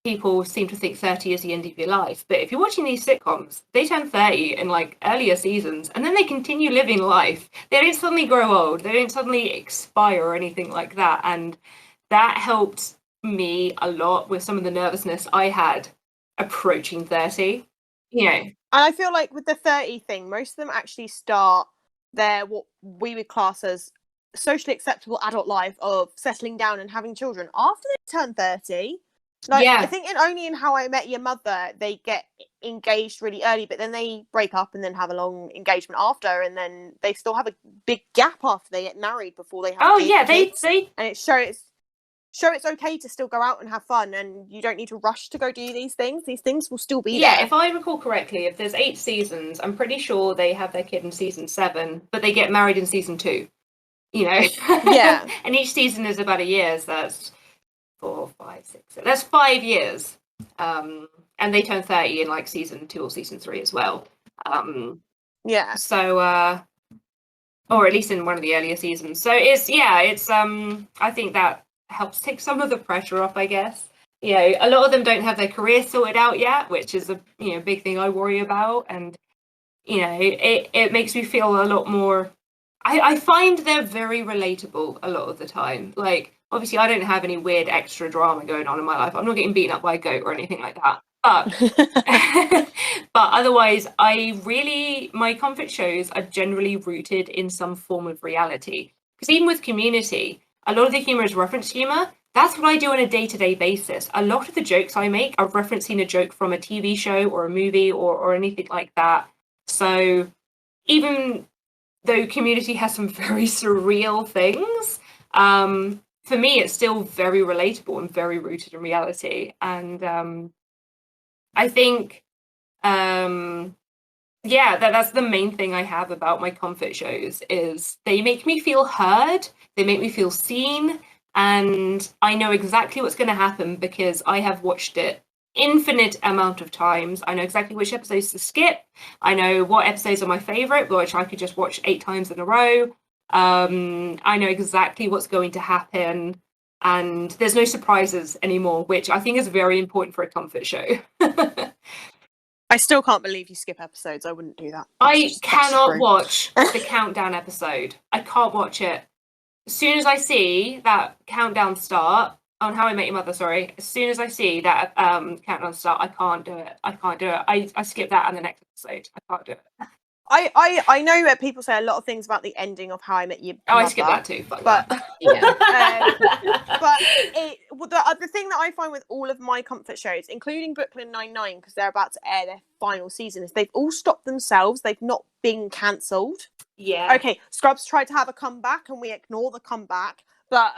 people seem to think 30 is the end of your life, but if you're watching these sitcoms, they turn 30 in like earlier seasons, and then they continue living life. They don't suddenly grow old. They don't suddenly expire or anything like that, and that helped me a lot with some of the nervousness I had approaching 30. You know, And I feel like with the 30 thing, most of them actually start their what we would class as socially acceptable adult life of settling down and having children after they turn 30. Like, yeah. I think only in How I Met Your Mother they get engaged really early, but then they break up and then have a long engagement after, and then they still have a big gap after they get married before they have kids. And it shows it's okay to still go out and have fun, and you don't need to rush to go do these things. These things will still be there. Yeah, if I recall correctly, if there's 8 seasons, I'm pretty sure they have their kid in season 7, but they get married in season 2. You know? Yeah. And each season is about a year, so that's 4, 5, 6. That's 5 years. And they turn 30 in like season 2 or season 3 as well. Yeah. So or at least in one of the earlier seasons. So it's I think that helps take some of the pressure off, I guess. You know, a lot of them don't have their career sorted out yet, which is a big thing I worry about. And you know, it makes me feel a lot more. I find they're very relatable a lot of the time. Like, obviously, I don't have any weird extra drama going on in my life. I'm not getting beaten up by a goat or anything like that. But but otherwise, my comfort shows are generally rooted in some form of reality. Because even with Community, a lot of the humor is reference humor. That's what I do on a day-to-day basis. A lot of the jokes I make are referencing a joke from a TV show or a movie or anything like that. So even though Community has some very surreal things, for me, it's still very relatable and very rooted in reality. And I think, that's the main thing I have about my comfort shows is they make me feel heard, they make me feel seen, and I know exactly what's going to happen because I have watched it infinite amount of times. I know exactly which episodes to skip. I know what episodes are my favorite, which I could just watch 8 times in a row. I know exactly what's going to happen, and there's no surprises anymore, which I think is very important for a comfort show. I still can't believe you skip episodes. I wouldn't do that. I cannot watch the countdown episode. I can't watch it. As soon as I see that countdown start on How I Met Your Mother, as soon as I see that countdown start, I can't do it. I skip that and the next episode. I can't do it. I know that people say a lot of things about the ending of How I Met Your Mother. I skip that too. But yeah. The thing that I find with all of my comfort shows, including Brooklyn Nine-Nine, because they're about to air their final season, is they've all stopped themselves. They've not been cancelled. Yeah. Okay, Scrubs tried to have a comeback, and we ignore the comeback. But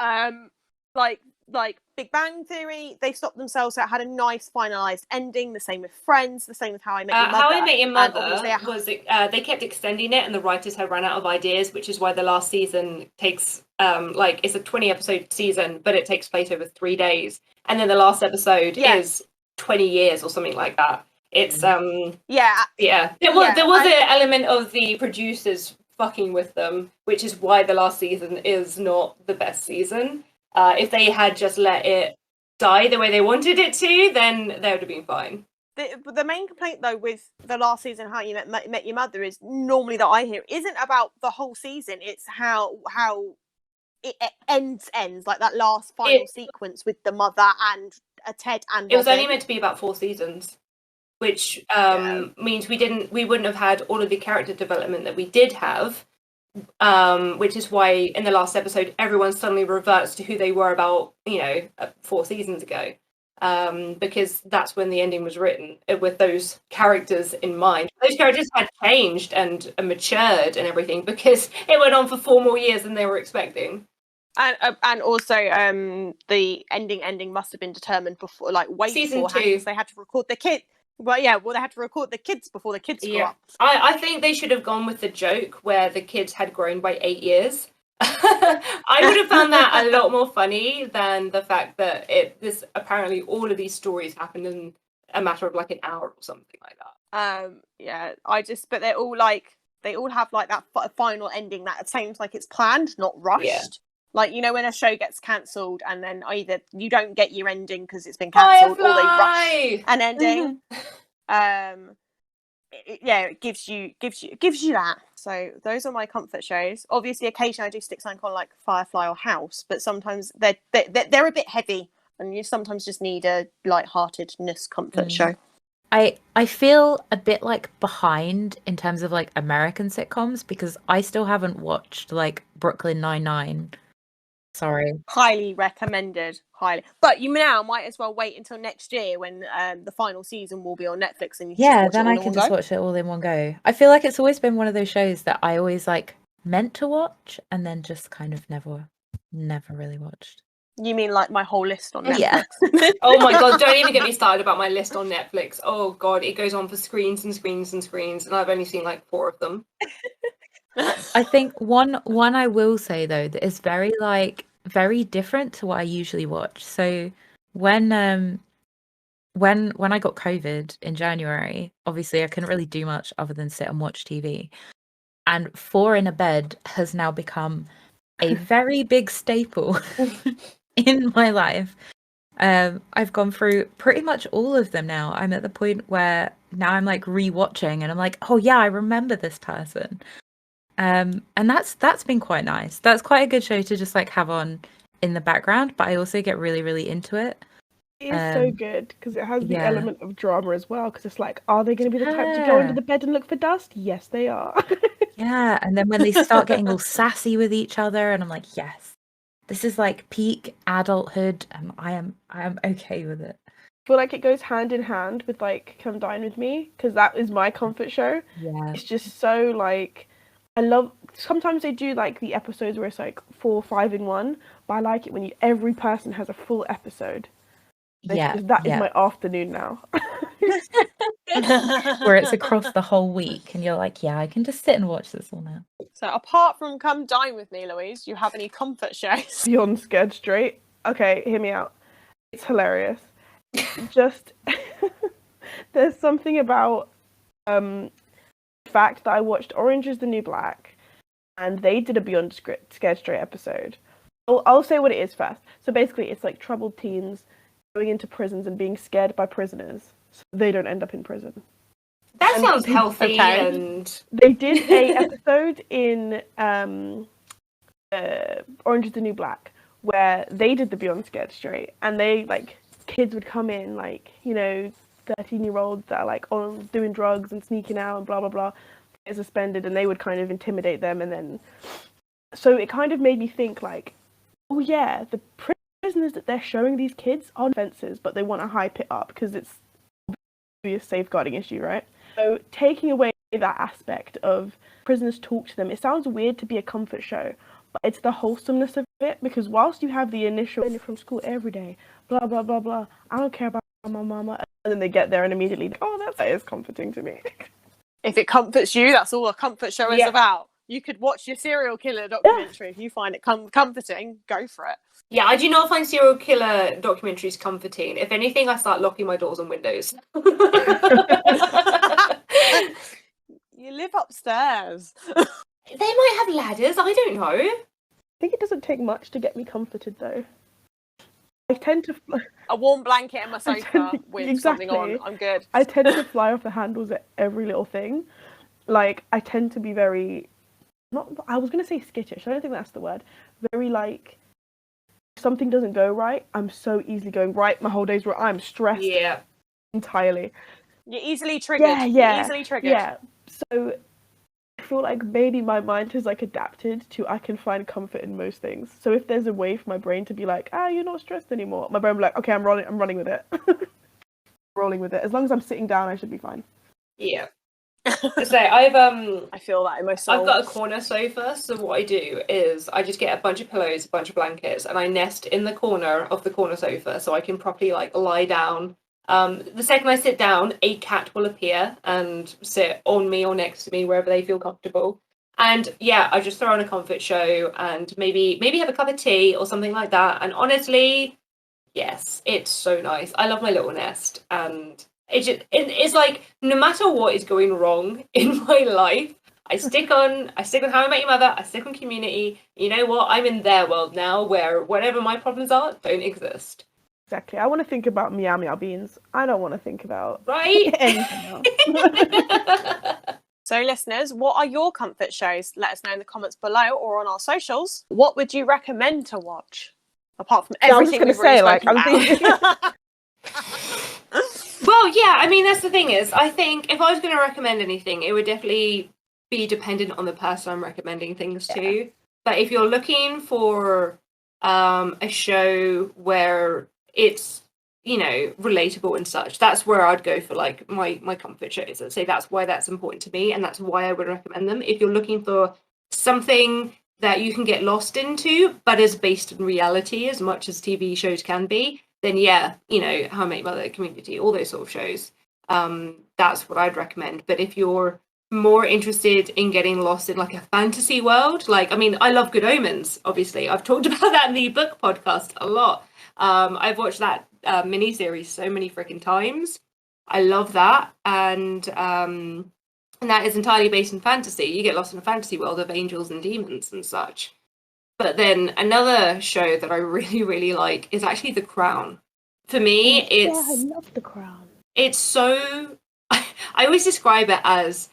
like Big Bang Theory, they stopped themselves, so it had a nice finalised ending. The same with Friends, the same with How I Met Your Mother. How I Met Your Mother was they kept extending it, and the writers had run out of ideas, which is why the last season takes it's a 20 episode season, but it takes place over 3 days, and then the last episode is 20 years or something like that. It's there was an element of the producers fucking with them, which is why the last season is not the best season. If they had just let it die the way they wanted it to, then they would have been fine. The main complaint though with the last season, How You Met Your Mother, is normally that I hear isn't about the whole season. It's how it ends like that last final sequence with the mother and Ted and Robin. It was only meant to be about 4 seasons, which means we wouldn't have had all of the character development that we did have, which is why in the last episode everyone suddenly reverts to who they were about 4 seasons ago, because that's when the ending was written, with those characters in mind. Those characters had changed and matured and everything because it went on for 4 more years than they were expecting. And also the ending must have been determined before, like way Season beforehand, 2. because they had to record the kid. Well, they had to record the kids before the kids grew up. I think they should have gone with the joke where the kids had grown by 8 years. I would have found that a lot more funny than the fact that apparently all of these stories happened in a matter of like an hour or something like that. But they all have like that final ending that it seems like it's planned, not rushed. Yeah. Like, when a show gets cancelled and then either you don't get your ending because it's been cancelled, or they rush an ending. It gives you that. So those are my comfort shows. Obviously, occasionally I do stick something on like Firefly or House, but sometimes they're a bit heavy, and you sometimes just need a lightheartedness comfort show. I feel a bit like behind in terms of like American sitcoms because I still haven't watched like Brooklyn Nine-Nine. Sorry. Highly recommended. Highly. But you now might as well wait until next year when the final season will be on Netflix, and you then I can just watch it all in one go. I feel like it's always been one of those shows that I always like meant to watch and then just kind of never really watched. You mean like my whole list on Netflix? Yeah. Oh my god, don't even get me started about my list on Netflix. Oh god, it goes on for screens and screens and screens, and I've only seen like 4 of them. I think one I will say though that is very different to what I usually watch. So when I got COVID in January, obviously I couldn't really do much other than sit and watch TV. And 4 in a Bed has now become a very big staple in my life. I've gone through pretty much all of them now. I'm at the point where now I'm like rewatching and I'm like, oh yeah, I remember this person. And that's been quite nice. That's quite a good show to just like have on in the background, but I also get really, really into it. It is so good because it has the element of drama as well, because it's like, are they going to be the type to go under the bed and look for dust? Yes, they are. Yeah, and then when they start getting all sassy with each other, and I'm like, yes, this is like peak adulthood, and I am okay with it. I feel like it goes hand in hand with like Come Dine With Me, because that is my comfort show. Yeah. It's just so like, I love, sometimes they do like the episodes where it's like 4 or 5 in one, but I like it when every person has a full episode. That is my afternoon now. Where it's across the whole week and you're like, yeah, I can just sit and watch this all now. So apart from Come Dine With Me, Louise, do you have any comfort shows? Beyond Scared Straight. Okay, hear me out. It's hilarious. Just there's something about the fact that I watched Orange Is the New Black and they did a Beyond Scared Straight episode. I'll say what it is first. So basically it's like troubled teens going into prisons and being scared by prisoners so they don't end up in prison. That sounds healthy. Okay. And they did a episode in Orange Is the New Black where they did the Beyond Scared Straight, and they like kids would come in like 13-year-olds that are like on doing drugs and sneaking out and blah blah blah, get suspended, and they would kind of intimidate them, and then so it kind of made me think like, oh yeah, the prisoners that they're showing these kids are offences, but they want to hype it up because it's a safeguarding issue, right? So taking away that aspect of prisoners talk to them, it sounds weird to be a comfort show, but it's the wholesomeness of it, because whilst you have the initial from school every day, blah blah blah blah, I don't care about my mama, and then they get there and immediately, oh, that is comforting to me. If it comforts you, that's all a comfort show is about. You could watch your serial killer documentary. If you find it comforting, go for it. yeah, I do not find serial killer documentaries comforting. If anything, I start locking my doors and windows. You live upstairs. might have ladders. I don't know. I think it doesn't take much to get me comforted, though. I tend to A warm blanket and my sofa with exactly. something on. I'm good. I tend to fly off the handles at every little thing. Like, I tend to be very I was gonna say skittish. I don't think that's the word. Very like, if something doesn't go right, I'm so easily going right. My whole day's right. I'm stressed. Yeah. You're Entirely. easily triggered. Yeah. You're easily triggered. Yeah. So I feel like maybe my mind has like adapted to I can find comfort in most things. So if there's a way for my brain to be like, you're not stressed anymore, my brain will be like, okay, I'm running with it. Rolling with it. As long as I'm sitting down, I should be fine. Yeah. So I feel that in my soul. I've got a corner sofa, so what I do is I just get a bunch of pillows, a bunch of blankets, and I nest in the corner of the corner sofa so I can properly like lie down. The second I sit down, a cat will appear and sit on me or next to me wherever they feel comfortable. And yeah, I just throw on a comfort show and maybe have a cup of tea or something like that. And honestly, yes, it's so nice. I love my little nest, and it's like no matter what is going wrong in my life, I stick on How I Met Your Mother, I stick on Community. You know what? I'm in their world now where whatever my problems are don't exist. Exactly. I want to think about meow meow beans. I don't want to think about Right? anything else. So, listeners, what are your comfort shows? Let us know in the comments below or on our socials. What would you recommend to watch? Apart from everything we've already spoken about. Well, yeah, I mean, that's the thing is, I think if I was going to recommend anything, it would definitely be dependent on the person I'm recommending things to. But if you're looking for a show where it's, you know, relatable and such, that's where I'd go for like my comfort shows. I'd say that's why that's important to me, and that's why I would recommend them. If you're looking for something that you can get lost into, but is based in reality as much as TV shows can be, then yeah, you know, How I Met Your Mother, Community, all those sort of shows. That's what I'd recommend. But if you're more interested in getting lost in like a fantasy world, like, I mean, I love Good Omens, obviously. I've talked about that in the book podcast a lot. I've watched that miniseries so many freaking times. I love that. And that is entirely based in fantasy. You get lost in a fantasy world of angels and demons and such. But then another show that I really, really like is actually The Crown. For me, it's... Yeah, I love The Crown. It's so... I always describe it as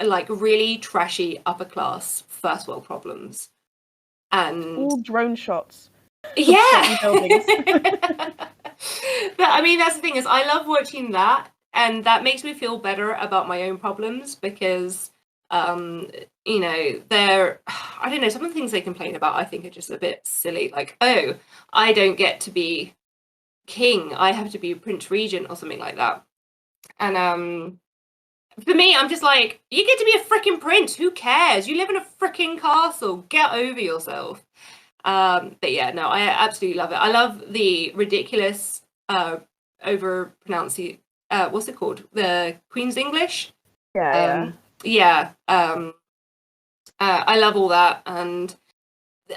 like really trashy upper class first world problems. And... all drone shots. Yeah! But I mean, that's the thing is I love watching that, and that makes me feel better about my own problems because... you know, I don't know, some of the things they complain about I think are just a bit silly, like, oh, I don't get to be king, I have to be Prince Regent or something like that. And for me, I'm just like, you get to be a freaking prince, who cares? You live in a freaking castle, get over yourself. But yeah, no, I absolutely love it. I love the ridiculous over pronouncing what's it called, the Queen's English. Yeah, I love all that, and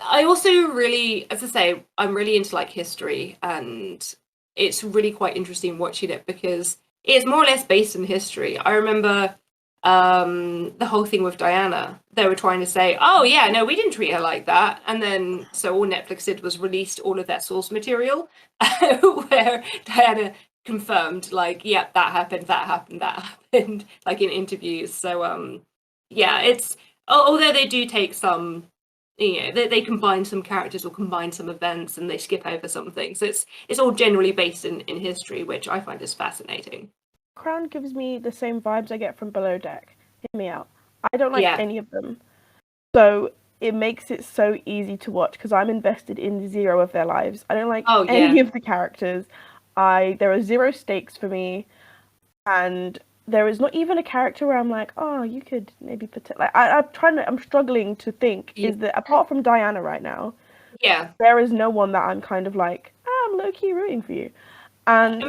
I also really, as I say, I'm really into like history, and it's really quite interesting watching it because it's more or less based in history. I remember the whole thing with Diana. They were trying to say, oh yeah, no, we didn't treat her like that, and then so all Netflix did was released all of their source material where Diana confirmed, like, yep, that happened, like in interviews. So yeah, it's, although they do take some, you know, they combine some characters or combine some events and they skip over something, so it's all generally based in history, which I find is fascinating. Crown gives me the same vibes I get from Below Deck. Hear me out. I don't like any of them, so it makes it so easy to watch because I'm invested in zero of their lives. I don't like any of the characters. There are zero stakes for me, and there is not even a character where I'm like, oh, you could maybe put it like I'm struggling to think. Is that apart from Diana right now? Yeah, there is no one that I'm kind of like, I'm low key rooting for you, and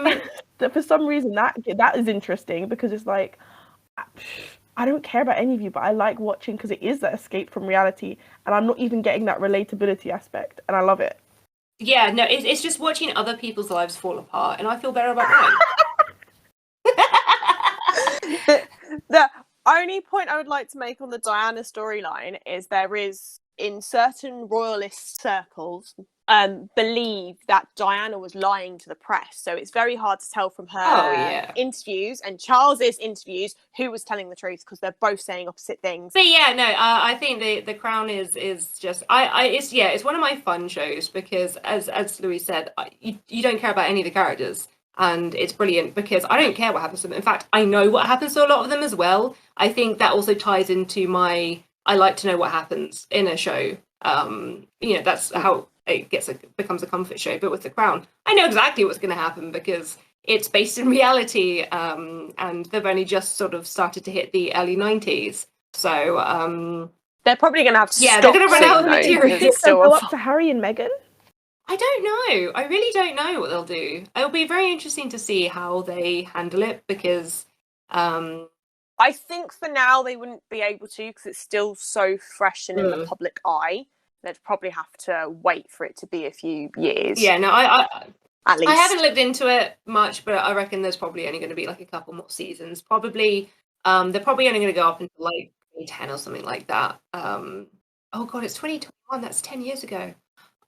for some reason that is interesting because it's like, I don't care about any of you, but I like watching because it is that escape from reality, and I'm not even getting that relatability aspect, and I love it. Yeah, no, it's just watching other people's lives fall apart, and I feel better about mine. only point I would like to make on the Diana storyline is there is, in certain royalist circles, believe that Diana was lying to the press. So it's very hard to tell from her interviews and Charles's interviews who was telling the truth, because they're both saying opposite things. But yeah, no, I think the Crown is just it's one of my fun shows, because as Louise said, you don't care about any of the characters. And it's brilliant because I don't care what happens to them. In fact, I know what happens to a lot of them as well. I think that also ties into I like to know what happens in a show. That's how it becomes a comfort show. But with The Crown, I know exactly what's going to happen because it's based in reality, and they've only just sort of started to hit the early 90s. So they're probably going to have to stop. They're going to run out of material. Did they go up to Harry and Meghan? I don't know. I really don't know what they'll do. It'll be very interesting to see how they handle it, because I think for now they wouldn't be able to, because it's still so fresh and in the public eye. They'd probably have to wait for it to be a few years. Yeah, no, I at least. I haven't looked into it much, but I reckon there's probably only going to be like a couple more seasons. Probably, they're probably only going to go up until like 2010 or something like that. Oh god, it's 2021. That's 10 years ago.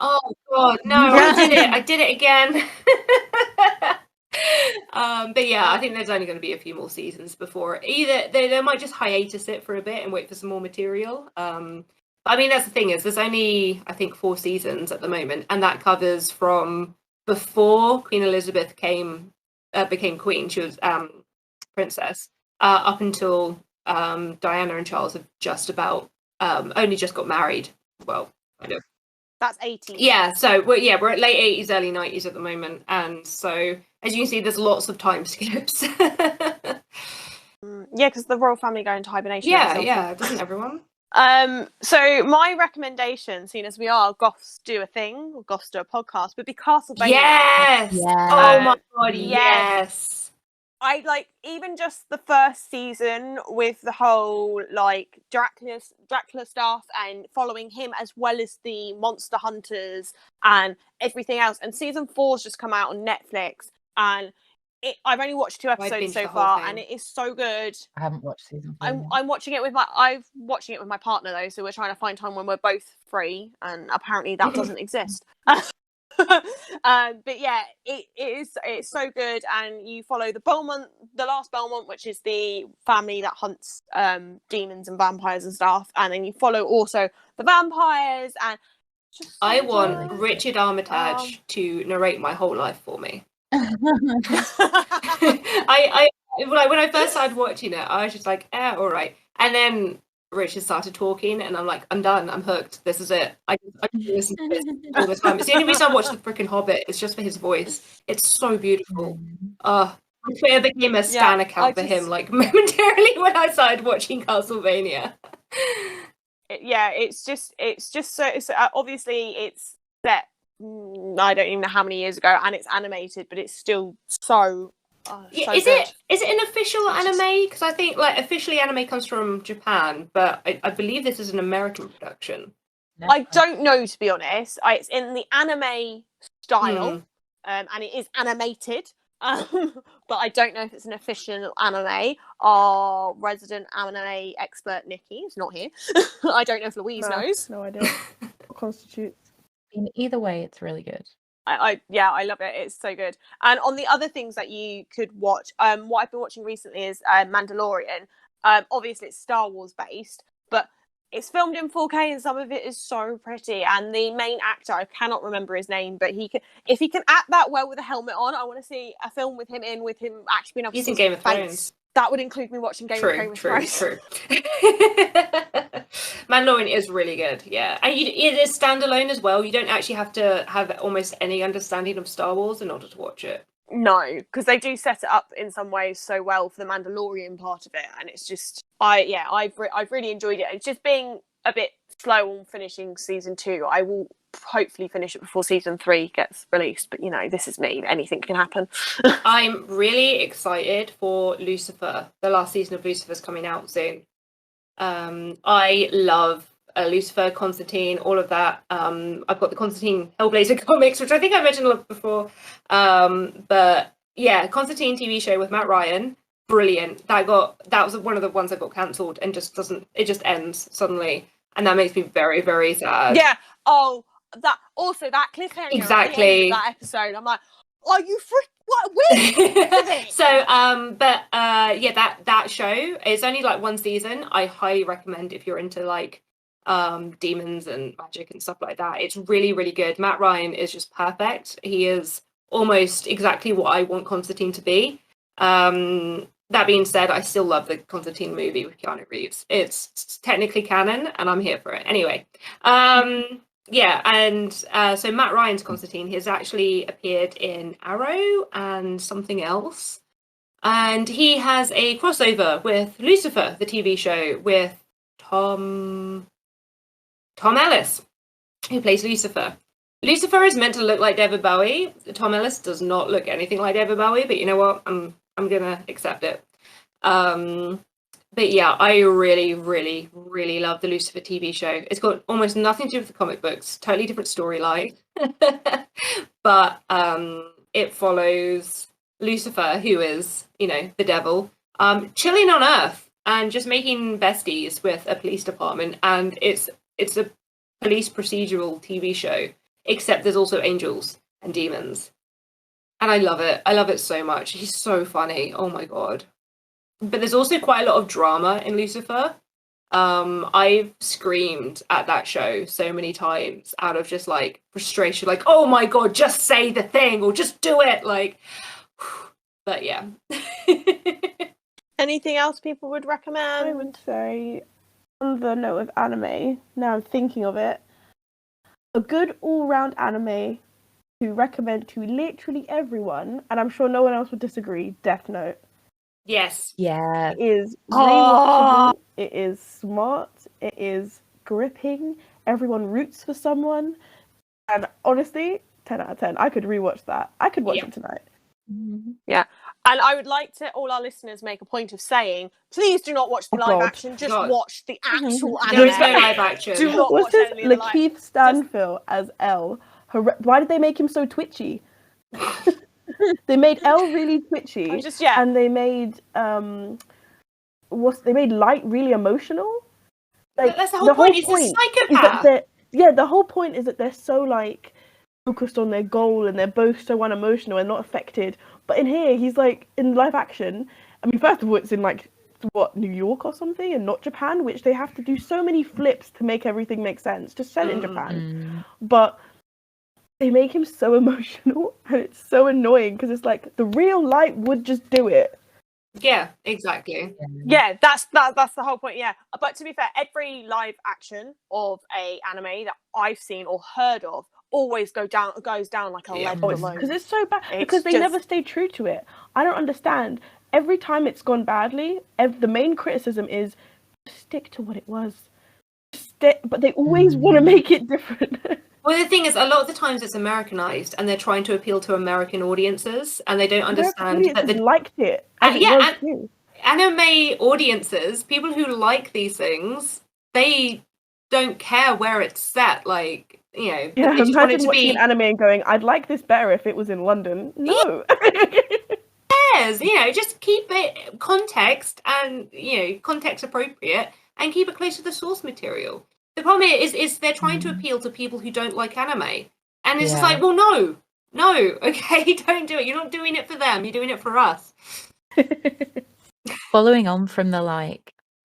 Oh god, no, I did it again. But yeah, I think there's only going to be a few more seasons before either they might just hiatus it for a bit and wait for some more material. I mean, that's the thing, is there's only, I think, 4 seasons at the moment, and that covers from before Queen Elizabeth became queen. She was princess, up until Diana and Charles have just about only just got married. Well, kind of. That's 80s. Yeah, so we're at late 80s, early 90s at the moment, and so as you can see, there's lots of time skips. Yeah, because the royal family go into hibernation. Yeah, doesn't everyone? So my recommendation, seeing as we are Goths do a thing, or Goths do a podcast, would be Castlevania. Yes. Oh my god, yes. I like even just the first season with the whole like Dracula stuff and following him, as well as the monster hunters and everything else. And season 4's just come out on Netflix, and I've only watched 2 episodes so far, and it is so good. I haven't watched season 4. I'm watching it with my my partner though, so we're trying to find time when we're both free, and apparently that doesn't exist. But yeah, it's so good, and you follow the last Belmont, which is the family that hunts demons and vampires and stuff, and then you follow also the vampires, and just I want Richard Armitage to narrate my whole life for me. When I first started watching it, I was just like, all right, and then Richard started talking, and I'm like, I'm done, I'm hooked, this is it. I listen to this all the time. It's the only reason I watch the freaking Hobbit. It's just for his voice. It's so beautiful. My Twitter became a stan account for him, like momentarily when I started watching Castlevania. It's just so obviously it's set. I don't even know how many years ago, and it's animated, but it's still so. Is it an official anime? Because I think like officially anime comes from Japan, but I believe this is an American production. I don't know, to be honest. It's in the anime style, and it is animated. But I don't know if it's an official anime. Our resident anime expert Nikki is not here. I don't know if Louise knows. No idea what constitutes. Either way, it's really good. I love it. It's so good. And on the other things that you could watch, what I've been watching recently is Mandalorian. Obviously it's Star Wars based, but it's filmed in 4K, and some of it is so pretty. And the main actor, I cannot remember his name, but if he can act that well with a helmet on, I want to see a film with him actually being able to. He's in Game of Thrones. That would include me watching Game of Thrones. True. Mandalorian is really good, yeah. And it is standalone as well. You don't actually have to have almost any understanding of Star Wars in order to watch it. No, because they do set it up in some ways so well for the Mandalorian part of it, and it's just I've really enjoyed it. It's just being a bit slow on finishing season 2. I will hopefully finish it before season 3 gets released, but this is me, anything can happen. I'm really excited for Lucifer. The last season of Lucifer's coming out soon. I love Lucifer, Constantine, all of that. I've got the Constantine Hellblazer comics, which I think I mentioned a lot before. But yeah, Constantine TV show with Matt Ryan. brilliant. That was one of the ones that got cancelled and just ends suddenly, and that makes me very, very sad. Yeah. Oh, that cliffhanger at the end Exactly. of that episode. I'm like, are you what? Where? So, yeah, that show is only like one season. I highly recommend if you're into like demons and magic and stuff like that. It's really, really good. Matt Ryan is just perfect. He is almost exactly what I want Constantine to be. That being said, I still love the Constantine movie with Keanu Reeves. It's technically canon, and I'm here for it. Anyway, yeah, and so Matt Ryan's Constantine, he has actually appeared in Arrow and something else. And he has a crossover with Lucifer, the TV show, with Tom Ellis, who plays Lucifer. Lucifer is meant to look like David Bowie. Tom Ellis does not look anything like David Bowie, but you know what? I'm gonna accept it. But yeah, I really, really, really love the Lucifer TV show. It's got almost nothing to do with the comic books, totally different storyline. But it follows Lucifer, who is, the devil, chilling on Earth and just making besties with a police department. And it's a police procedural TV show, except there's also angels and demons. And I love it. I love it so much. He's so funny. Oh my God. But there's also quite a lot of drama in Lucifer. I've screamed at that show so many times out of just like frustration, like, oh my God, just say the thing or just do it. Like, but yeah. Anything else people would recommend? I would say, on the note of anime, now I'm thinking of it, a good all-round anime to recommend to literally everyone, and I'm sure no one else would disagree, Death Note. Yes. Yeah. It is rewatchable, it is smart, it is gripping, everyone roots for someone, and honestly, 10 out of 10. I could rewatch that. I could watch it tonight. Yeah. And I would like to all our listeners make a point of saying, please do not watch the live action, just watch the actual anime. There is no live action. Do not What's watch this? any of the live. Lakeith Stanfield as L. Why did they make him so twitchy? They made L really twitchy, and they made they made Light really emotional. Like that's the whole point. He's a psychopath. The whole point is that they're so like focused on their goal and they're both so unemotional and not affected. But in here, he's like in live action. I mean, first of all, it's in like New York or something, and not Japan, which they have to do so many flips to make everything make sense. Just set it in Japan, but they make him so emotional, and it's so annoying because it's like the real Light would just do it. Yeah, exactly. Yeah, that's the whole point. Yeah, but to be fair, every live action of a anime that I've seen or heard of always goes down like a lead balloon. Because it's so bad. Because they never stay true to it. I don't understand. Every time it's gone badly, the main criticism is stick to what it was. But they always want to make it different. Well, the thing is, a lot of the times it's Americanized, and they're trying to appeal to American audiences, and they don't understand that they liked it. Anime audiences, people who like these things, they don't care where it's set. Like, they just want it to be an anime and going, I'd like this better if it was in London. No. Yes, just keep it context and context appropriate, and keep it close to the source material. The problem is they're trying to appeal to people who don't like anime, and it's just like, well, no, okay, don't do it. You're not doing it for them. You're doing it for us. Following on from the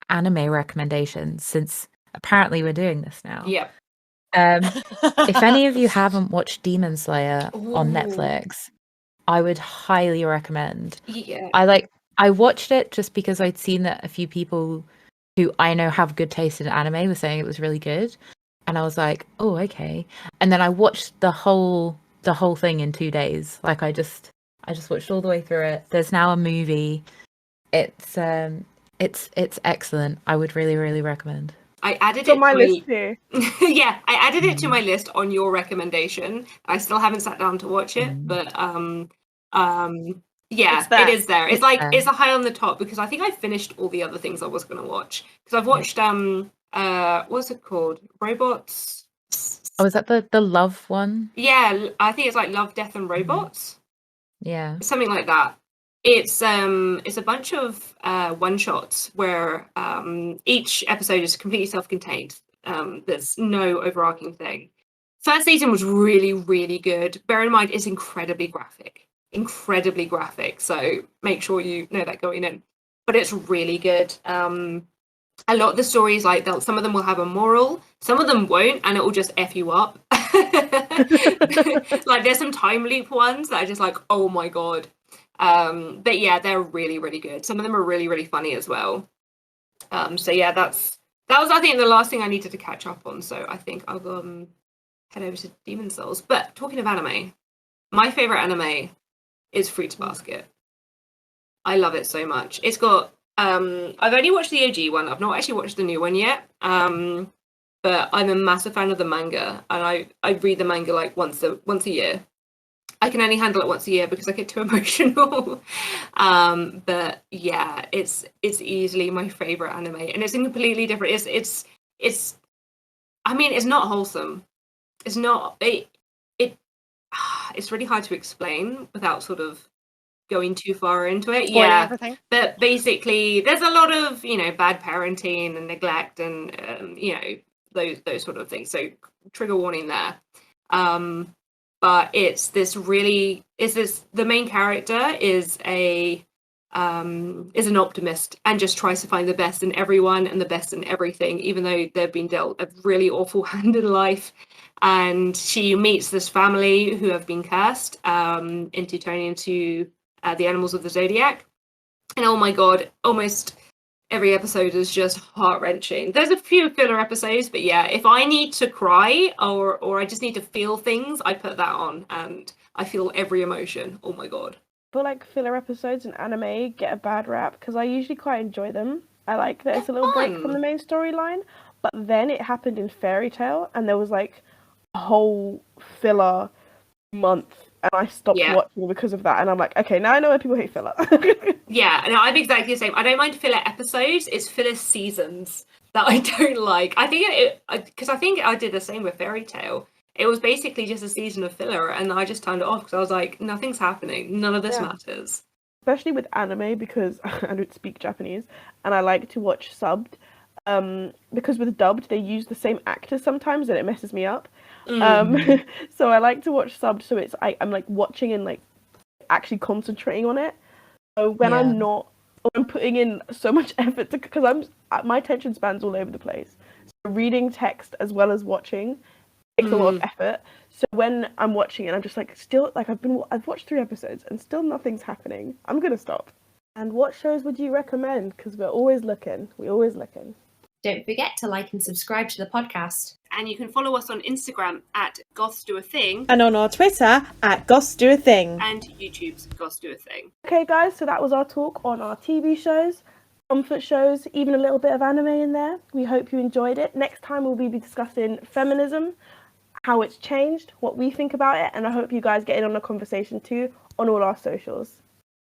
anime recommendations, since apparently we're doing this now. Yeah. If any of you haven't watched Demon Slayer on Netflix, I would highly recommend. Yeah. I watched it just because I'd seen that a few people who I know have good taste in anime were saying it was really good, and I was like, oh, okay. And then I watched the whole thing in 2 days. Like I just watched all the way through it. There's now a movie. It's excellent. I would really, really recommend. I added it to my list here. Yeah, I added it to my list on your recommendation. I still haven't sat down to watch it, but yeah, it is there. It's it's a high on the top because I think I finished all the other things I was going to watch. Because I've watched what's it called? Robots. Oh, is that the love one? Yeah, I think it's like Love, Death and Robots. Yeah, something like that. It's a bunch of one shots where each episode is completely self-contained. There's no overarching thing. First season was really, really good. Bear in mind, it's incredibly graphic. Incredibly graphic. So make sure you know that going in. But it's really good. A lot of the stories, like some of them will have a moral, some of them won't, and it will just F you up. Like there's some time loop ones that are just like, oh my god. But yeah, they're really, really good. Some of them are really, really funny as well. So yeah, that was I think the last thing I needed to catch up on. So I think I'll head over to Demon Souls. But talking of anime, my favorite anime is Fruits Basket. I love it so much. It's got I've only watched the OG one. I've not actually watched the new one yet. But I'm a massive fan of the manga, and I read the manga like once a year. I can only handle it once a year because I get too emotional. But yeah, it's easily my favorite anime, and it's completely different. It's I mean, it's not wholesome. It's not it's really hard to explain without sort of going too far into it. Spoiling Yeah, everything. but basically, there's a lot of bad parenting and neglect, and those sort of things. So trigger warning there. But the main character is an optimist and just tries to find the best in everyone and the best in everything, even though they've been dealt a really awful hand in life. And she meets this family who have been cursed into turning into the animals of the zodiac. And oh my god, almost every episode is just heart-wrenching. There's a few filler episodes, but yeah, if I need to cry or I just need to feel things, I put that on and I feel every emotion. Oh my god. I feel like filler episodes in anime get a bad rap because I usually quite enjoy them. I like that it's a little break from the main storyline, but then it happened in Fairy Tail and there was like a whole filler month and I stopped watching because of that, and I'm like, okay, now I know why people hate filler. Yeah, and I'm exactly the same. I don't mind filler episodes, it's filler seasons that I don't like. I think because I think I did the same with Fairy Tail. It was basically just a season of filler, and I just turned it off because I was like, nothing's happening. None of this matters. Especially with anime, because I don't speak Japanese, and I like to watch subbed. Because with dubbed, they use the same actors sometimes, and it messes me up. So I like to watch subbed, so I'm like watching and like actually concentrating on it. So when I'm putting in so much effort because my attention span's all over the place. So reading text as well as watching takes a lot of effort. So when I'm watching it, I'm just like still like I've watched 3 episodes and still nothing's happening. I'm gonna stop. And what shows would you recommend? Because we're always looking. Don't forget to like and subscribe to the podcast. And you can follow us on Instagram at Goths Do a Thing. And on our Twitter at Goths Do a Thing. And YouTube's Goths Do a Thing. Okay, guys, so that was our talk on our TV shows, comfort shows, even a little bit of anime in there. We hope you enjoyed it. Next time we'll be discussing feminism, how it's changed, what we think about it, and I hope you guys get in on the conversation too on all our socials.